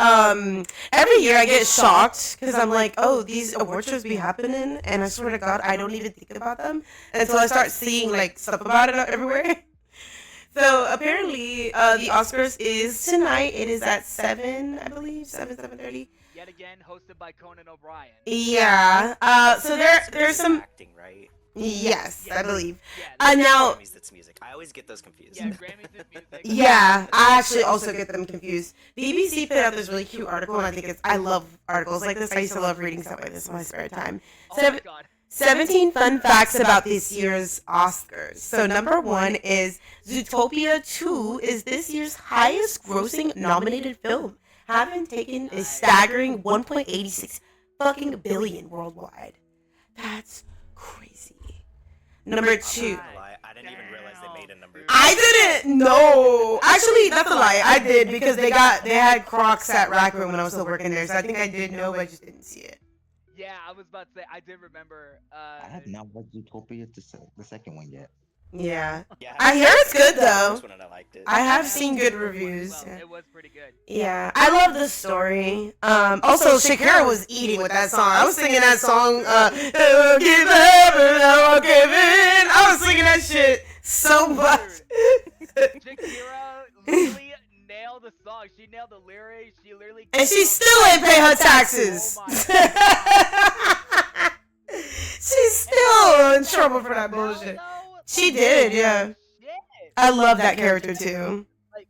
every year I get shocked because I'm like, oh, these award shows be happening, and I swear to God, I don't even think about them until I start seeing like stuff about it everywhere. So apparently, the Oscars is tonight. It is at 7, I believe, 7:30. Yet again, hosted by Conan O'Brien. Yeah. So there's some acting, right? Yes, I believe. Now Grammys, that's music. I always get those confused. Yeah, Grammys is music. Yeah, I actually also get them confused. BBC put out this really cute article, and I think I love articles like this. I used to love reading stuff like this in my spare time. Oh my God. 17 fun facts about this year's Oscars. So number 1 is Zootopia 2 is this year's highest grossing nominated film, having taken a staggering 1.86 fucking billion worldwide. That's crazy. Number 2. I didn't even realize they made a number. I didn't know. Actually, that's a lie. I did because they had Crocs at Rack Room when I was still working there, so I think I did know, but I just didn't see it. Yeah, I was about to say, I did remember. I have not watched Zootopia, the second one yet. Yeah. I hear it's good though. I liked it. I have seen good reviews. Well, it was pretty good. Yeah, I love the story. Also, Shakira was eating with that song. I was singing that song. Give up and I won't give in. I was singing that shit so much. Shakira literally nailed the song. She nailed the lyrics. She literally. And she still ain't pay her taxes. She's still in trouble for that bullshit. She did, yeah. I love that character too. Like,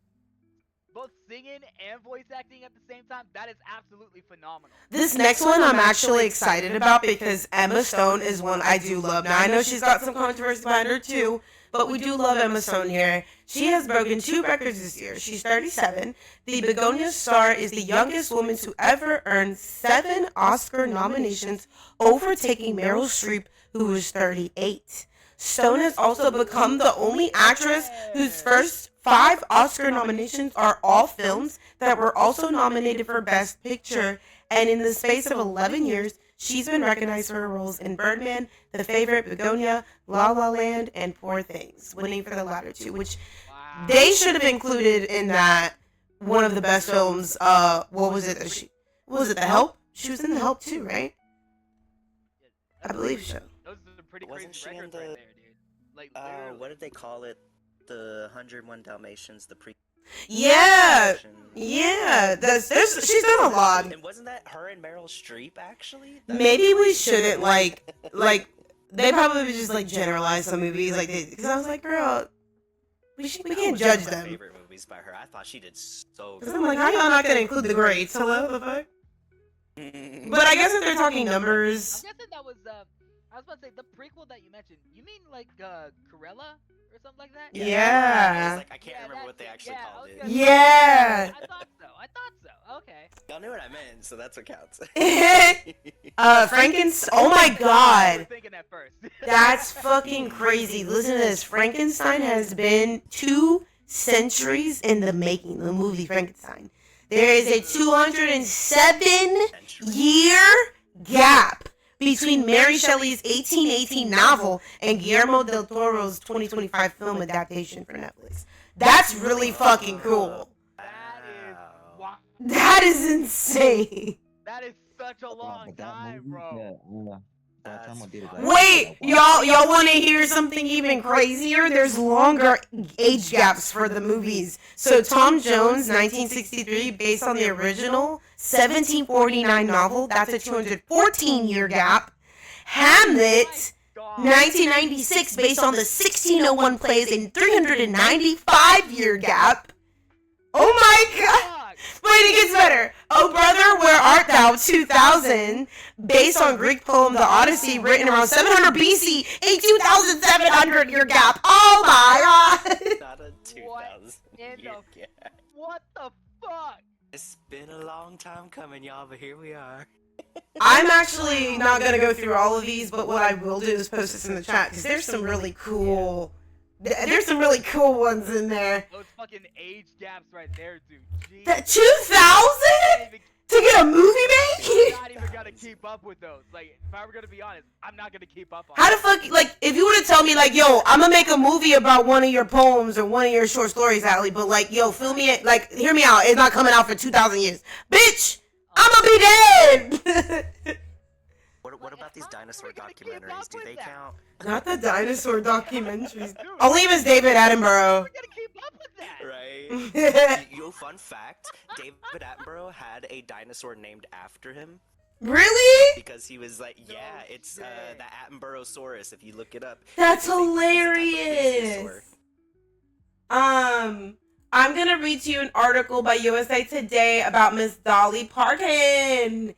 both singing and voice acting at the same time, that is absolutely phenomenal. This next one I'm actually excited about because Emma Stone is one I do love. Now, I know she's got some controversy behind her too, but we do love Emma Stone here. She has broken 2 records this year. She's 37. The Begonia star is the youngest woman to ever earn 7 Oscar nominations, overtaking Meryl Streep, who is 38. Stone has also become the only actress whose first 5 Oscar nominations are all films that were also nominated for Best Picture, and in the space of 11 years, she's been recognized for her roles in Birdman, The Favorite, Begonia, La La Land, and Poor Things, winning for the latter 2, which they should have included in that one of the best films. What was it? The Help? She was in The Help too, right? I believe so. Those are pretty Wasn't crazy she in records the? right there, dude. Like, What did they call it? The 101 Dalmatians, the pre. Yeah. Yeah, she's done a lot. And wasn't that her and Meryl Streep actually? Maybe we shouldn't like they probably just like generalize some movies like because I was like, girl, we can't judge them. Favorite movies by her. I thought she did so good. Because I'm like, how y'all not gonna include the greats? Hello, the fuck. But I guess if they're talking numbers. I'm guessing that was I was about to say the prequel that you mentioned. You mean like Corella or something like that? Yeah. I can't remember what they actually called it. Yeah. I thought so. Okay. Y'all knew what I meant, so that's what counts. Frankenstein. Oh my god. I was thinking at first. That's fucking crazy. Listen to this. Frankenstein has been 2 centuries in the making. The movie Frankenstein. There is a 207-year gap between Mary Shelley's 1818 novel and Guillermo del Toro's 2025 film adaptation for Netflix. That's really fucking cool. That is insane. That is such a long time, bro. Wait, y'all want to hear something even crazier? There's longer age gaps for the movies. So Tom Jones, 1963, based on the original 1749 novel, that's a 214-year gap. Hamlet, 1996, based on the 1601 plays, a 395-year gap. Oh my god! Wait, it gets better. Oh Brother, Where Art Thou, 2000, based on Greek poem The Odyssey, written around 700 BC, a 2,700-year gap. Oh my god! Not a 2,000-year gap. What the fuck? It's been a long time coming, y'all, but here we are. I'm actually not going to go through all of these, but what I will do is post this in the chat, because there's some really cool... There's some really cool ones in there. Those fucking age gaps right there, dude. Jeez. That 2,000? To get a movie made? I'm not even gonna keep up with those. Like, if I were gonna be honest, I'm not gonna keep up on How the fuck, like, if you were to tell me, like, yo, I'm gonna make a movie about one of your poems or one of your short stories, Allie, but, like, yo, film me it, like, hear me out, it's not coming out for 2,000 years. Bitch, I'm gonna be dead! What about these dinosaur documentaries? Do they count? Not the dinosaur documentaries. I'll leave as David Attenborough. Right? Yo, fun fact, David Attenborough had a dinosaur named after him. Really? Because he was like, yeah, it's the Attenboroughsaurus, if you look it up. That's hilarious. I'm gonna read to you an article by USA Today about Miss Dolly Parton.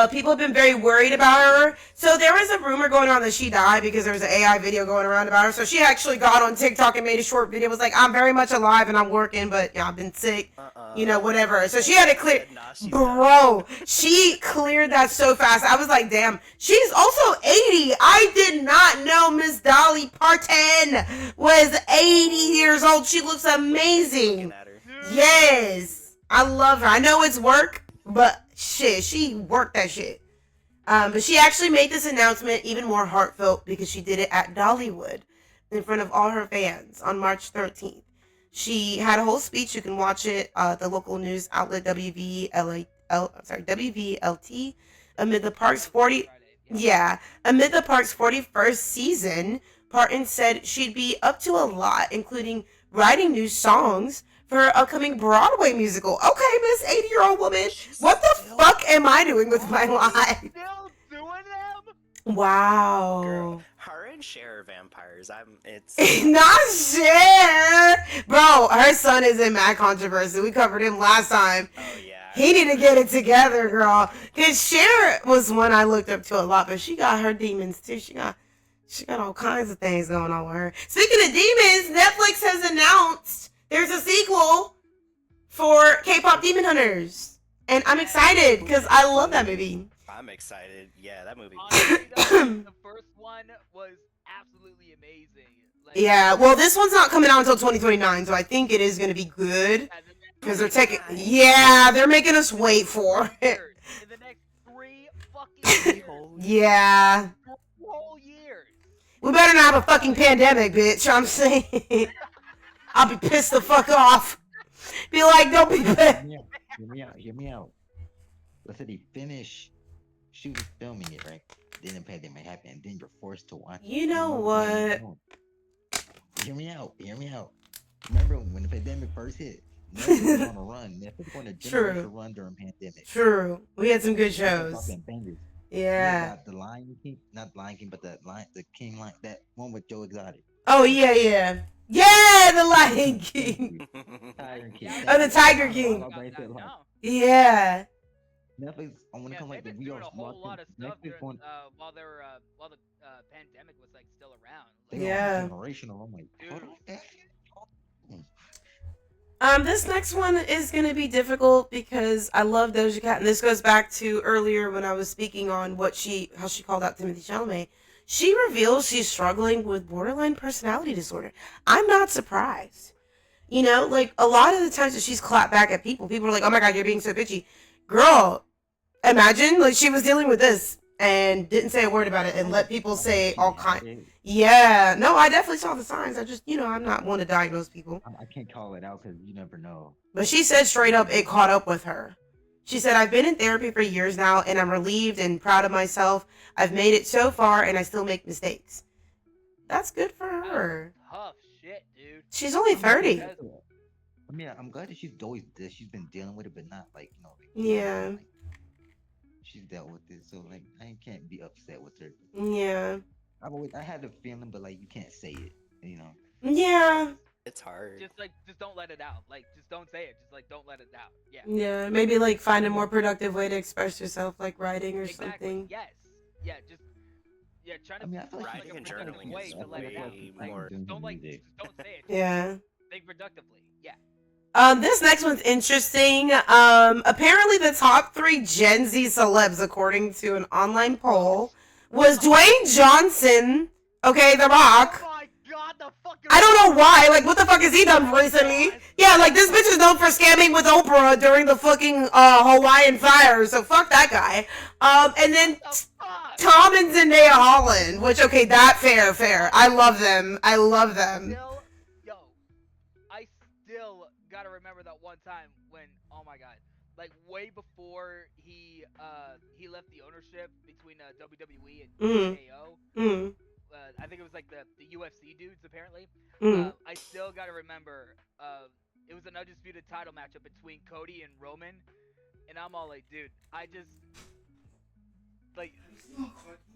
People have been very worried about her. So there was a rumor going on that she died because there was an AI video going around about her. So she actually got on TikTok and made a short video. It was like, I'm very much alive and I'm working, but I've been sick, whatever. So she had to clear. Bro, she cleared that so fast. I was like, damn. She's also 80. I did not know Miss Dolly Parton was 80 years old. She looks amazing. Yes. I love her. I know it's work, but shit, she worked that shit. But she actually made this announcement even more heartfelt because she did it at Dollywood in front of all her fans on March 13th. She had a whole speech. You can watch it. The local news outlet WVLT amid the park's 41st season. Parton said she'd be up to a lot, including writing new songs for her upcoming Broadway musical. Okay, Miss 80-year-old woman, what the fuck am I doing with my life? Still doing them? Wow. Girl, her and Cher are vampires. It's not Cher, bro. Her son is in mad controversy. We covered him last time. Oh yeah. He need to get it together, girl. Cause Cher was one I looked up to a lot, but she got her demons too. She got all kinds of things going on with her. Speaking of demons, Netflix has announced there's a sequel for K-pop Demon Hunters. And I'm excited because I love that movie. I'm excited. Yeah, that movie. Honestly, the first one was absolutely amazing. Like, yeah, well, this one's not coming out until 2029, so I think it is going to be good. Because they're they're making us wait for it. In the next 3 fucking years. Yeah. 3 whole years. We better not have a fucking pandemic, bitch. I'm saying. I'll be pissed the fuck off. Be like, don't be pissed. Hear me out. Let's say they finish shooting, filming it, right? Then the pandemic happen, and then you're forced to watch. You know what? Hear me out. Remember when the pandemic first hit? Netflix was on a run. Netflix won a True. generational run during pandemic. True. We had some good Netflix shows. dropping bangers. Yeah. Got the Lion King, not Lion King, but the King Lion, that one with Joe Exotic. Oh yeah, yeah, yeah. The Lion King. Tiger King. Oh, the Tiger King. Yeah. Netflix, I want to come like the doing VR a whole lot of stuff Netflix during, on. while they were while the pandemic was like still around. They Yeah. generational. I'm like, hold on. This next one is gonna be difficult because I love Doja Cat, and this goes back to earlier when I was speaking on how she called out Timothy Chalamet. She reveals she's struggling with borderline personality disorder. I'm not surprised. You know, like a lot of the times that she's clapped back at people are like, "Oh my God, you're being so bitchy." Girl, imagine like she was dealing with this and didn't say a word about it and let people say all kind. Yeah, no, I definitely saw the signs. I just, I'm not one to diagnose people. I can't call it out because you never know. But she said straight up it caught up with her. She said, "I've been in therapy for years now and I'm relieved and proud of myself. I've made it so far and I still make mistakes." That's good for her. Tough shit, dude. She's only 30. I mean, I'm glad that she's been dealing with it, but not like, Yeah. Like, she's dealt with it, so like I can't be upset with her. Yeah. I had a feeling, but like you can't say it, Yeah. It's hard. Just don't let it out. Like, just don't say it. Just like don't let it out. Yeah. Yeah, maybe like find a more productive way to express yourself, like writing or something. Yes. Yeah. Just try to. I feel like writing and journaling is way more. Don't say it. Yeah. Think productively. Yeah. This next one's interesting. Apparently the top 3 Gen Z celebs, according to an online poll, was Dwayne Johnson, okay, The Rock. Oh my God, the fucking. I don't know why. Like, what the fuck has he done recently? Yeah, like this bitch is known for scamming with Oprah during the fucking Hawaiian fire. So fuck that guy. And then Tom and Zendaya Holland, which that fair. I love them. I still gotta remember that one time when, oh my God, like way before he left the ownership between WWE and TKO. I think it was like the UFC dudes apparently. I still gotta remember it was an undisputed title matchup between Cody and Roman, and I'm all like, dude, I just like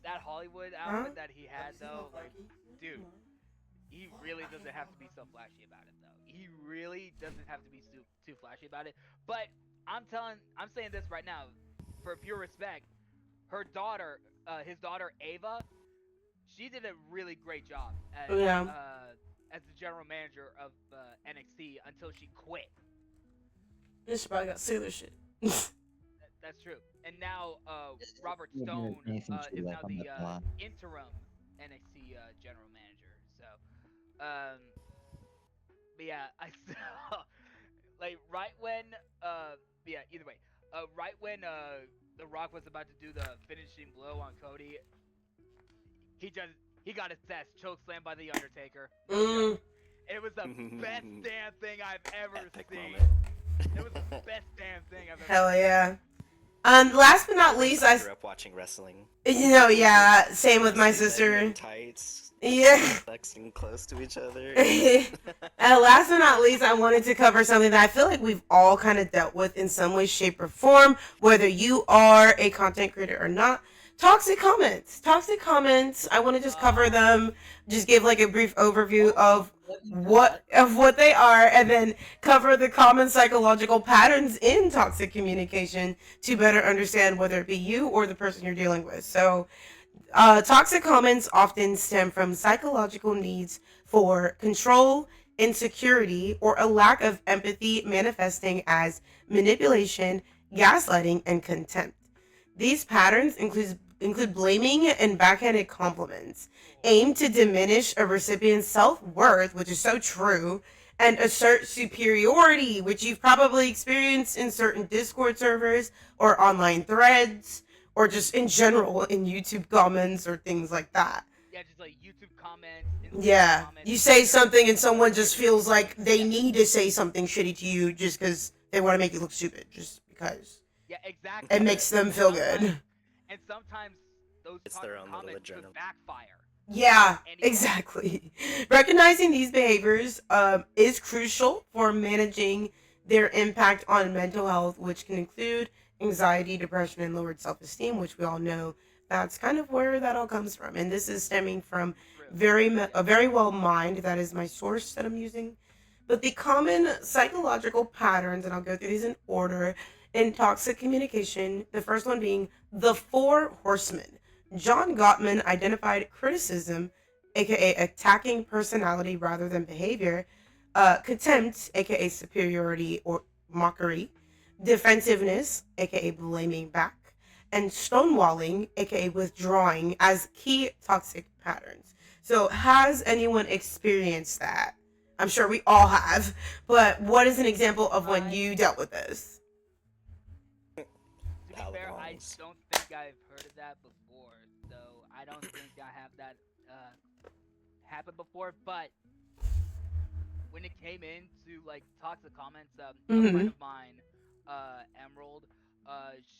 that Hollywood outfit that he had though, like, dude, he really doesn't have to be so flashy about it though. He really doesn't have to be too flashy about it. But I'm saying this right now, for pure respect, her daughter, his daughter Ava, she did a really great job as the general manager of NXT until she quit. This probably got sailor shit. That's true. And now Robert Stone is now the interim NXT general manager. So, but yeah, I still like right when either way, right when The Rock was about to do the finishing blow on Cody, he got his ass chokeslammed by the Undertaker. It was the best damn thing I've ever seen. It was the best damn thing I've ever Hell seen. yeah. Last but not least, I grew up watching wrestling. Yeah, same with my sister. Tights. Yeah. Flexing close to each other. Last but not least, I wanted to cover something that I feel like we've all kind of dealt with in some way, shape, or form, whether you are a content creator or not. Toxic comments. I want to just cover them, just give like a brief overview of what they are, and then cover the common psychological patterns in toxic communication to better understand whether it be you or the person you're dealing with. So, toxic comments often stem from psychological needs for control, insecurity, or a lack of empathy manifesting as manipulation, gaslighting, and contempt. These patterns include blaming and backhanded compliments, aimed to diminish a recipient's self-worth, which is so true, and assert superiority, which you've probably experienced in certain Discord servers or online threads, or just in general in YouTube comments or things like that. Yeah, just like YouTube comments. Yeah, you say something and someone just feels like they need to say something shitty to you just because they want to make you look stupid, just because. Yeah, exactly. It makes them feel good. And sometimes those comments could backfire. Yeah, exactly. Recognizing these behaviors is crucial for managing their impact on mental health, which can include anxiety, depression, and lowered self-esteem, which we all know that's kind of where that all comes from. And this is stemming from a very well mind. That is my source that I'm using. But the common psychological patterns, and I'll go through these in order, in toxic communication, the first one being the four horsemen. John Gottman identified criticism, aka attacking personality rather than behavior, contempt, aka superiority or mockery, defensiveness, aka blaming back, and stonewalling, aka withdrawing, as key toxic patterns. So, has anyone experienced that? I'm sure we all have, but what is an example of when you dealt with this? To be fair, I don't think I've heard of that before, so I don't think I have that happen before. But when it came into like toxic comments, a friend of mine, Emerald,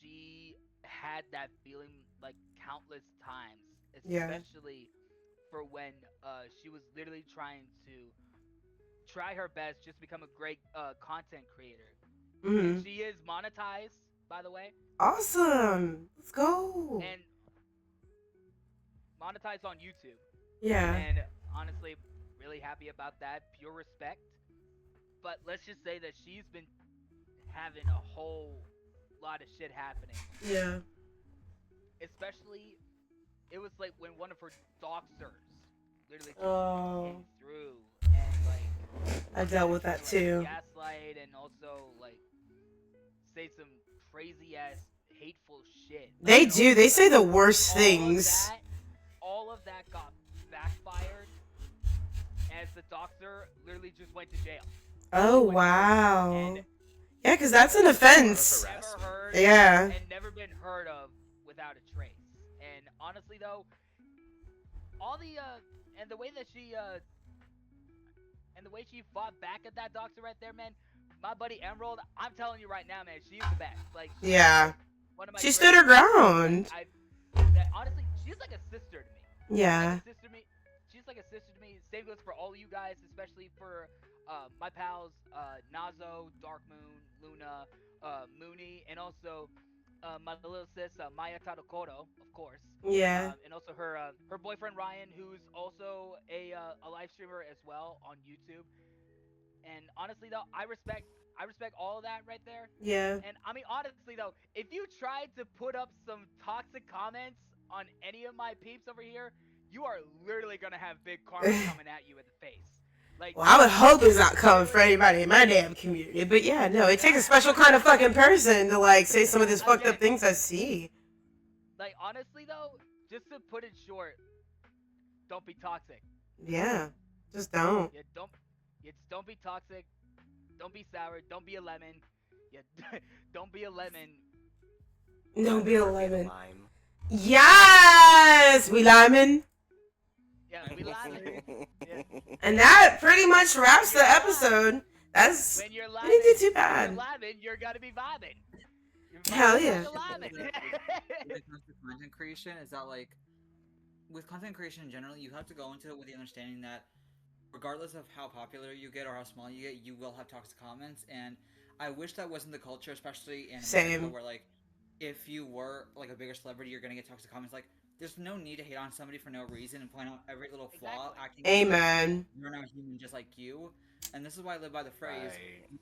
she had that feeling like countless times, especially for when she was literally trying to try her best just become a great content creator. And she is monetized, by the way. Awesome. Let's go. And monetized on YouTube. Yeah. And honestly, really happy about that. Pure respect. But let's just say that she's been having a whole lot of shit happening. Yeah. Especially, it was like when one of her doxers literally just came through and like I dealt with that too. Gaslight and also like say some crazy ass hateful shit. They do. They say the worst things. All of that got backfired as the doxer literally just went to jail. Oh wow. Yeah, because that's an offense. Never heard yeah. And never been heard of without a trace. And honestly though, all the and the way that she fought back at that doxer right there, man. My buddy Emerald, I'm telling you right now, man, she's the best. Like, yeah. One of my she stood her ground. Honestly, she's like a sister to me. Yeah. She's like a sister to me. Same goes for all of you guys, especially for my pals, Nazo, Dark Moon, Luna, Mooney, and also my little sis, Maya Tadokoro, of course. Yeah. And also her boyfriend Ryan, who's also a live streamer as well on YouTube. And honestly though, I respect all of that right there. Yeah. And I mean honestly though, if you tried to put up some toxic comments on any of my peeps over here, you are literally gonna have big karma coming at you in the face. Like, well, I would hope it's not coming for anybody in my damn community. But yeah, no, it takes a special kind of fucking person to like say some of these fucked up things I see. Like honestly though, just to put it short, don't be toxic. Yeah. Just don't. Yeah, don't be toxic. Don't be sour. Don't be a lemon. Yeah, don't be a lemon. Don't be a lemon. Yes, we lemon. Yeah, we lemon. Yeah. And that pretty much wraps the episode. That's when you're we didn't do too bad. When you're lemon, you're gonna be vibing. Hell yeah. When it comes to content creation, is that like with content creation in general, you have to go into it with the understanding that regardless of how popular you get or how small you get, you will have toxic comments. And I wish that wasn't the culture, especially in America, where like if you were like a bigger celebrity, you're gonna get toxic comments. Like there's no need to hate on somebody for no reason and point out every little flaw. Acting Amen. You're not human just like you. And this is why I live by the phrase,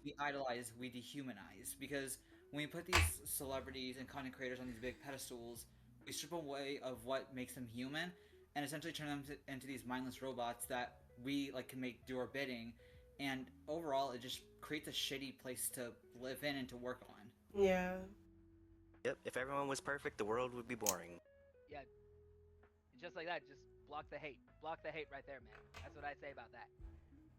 we idolize, we dehumanize. Because when we put these celebrities and content creators on these big pedestals, we strip away of what makes them human and essentially turn them into these mindless robots that we like can do our bidding. And overall, it just creates a shitty place to live in and to work on. Yeah. Yep, if everyone was perfect, the world would be boring. Yeah. Just like that, just block the hate. Block the hate right there, man. That's what I say about that.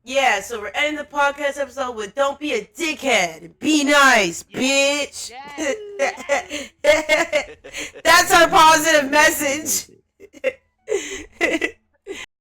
Yeah, so we're ending the podcast episode with don't be a dickhead. Be nice, bitch. That's our positive message.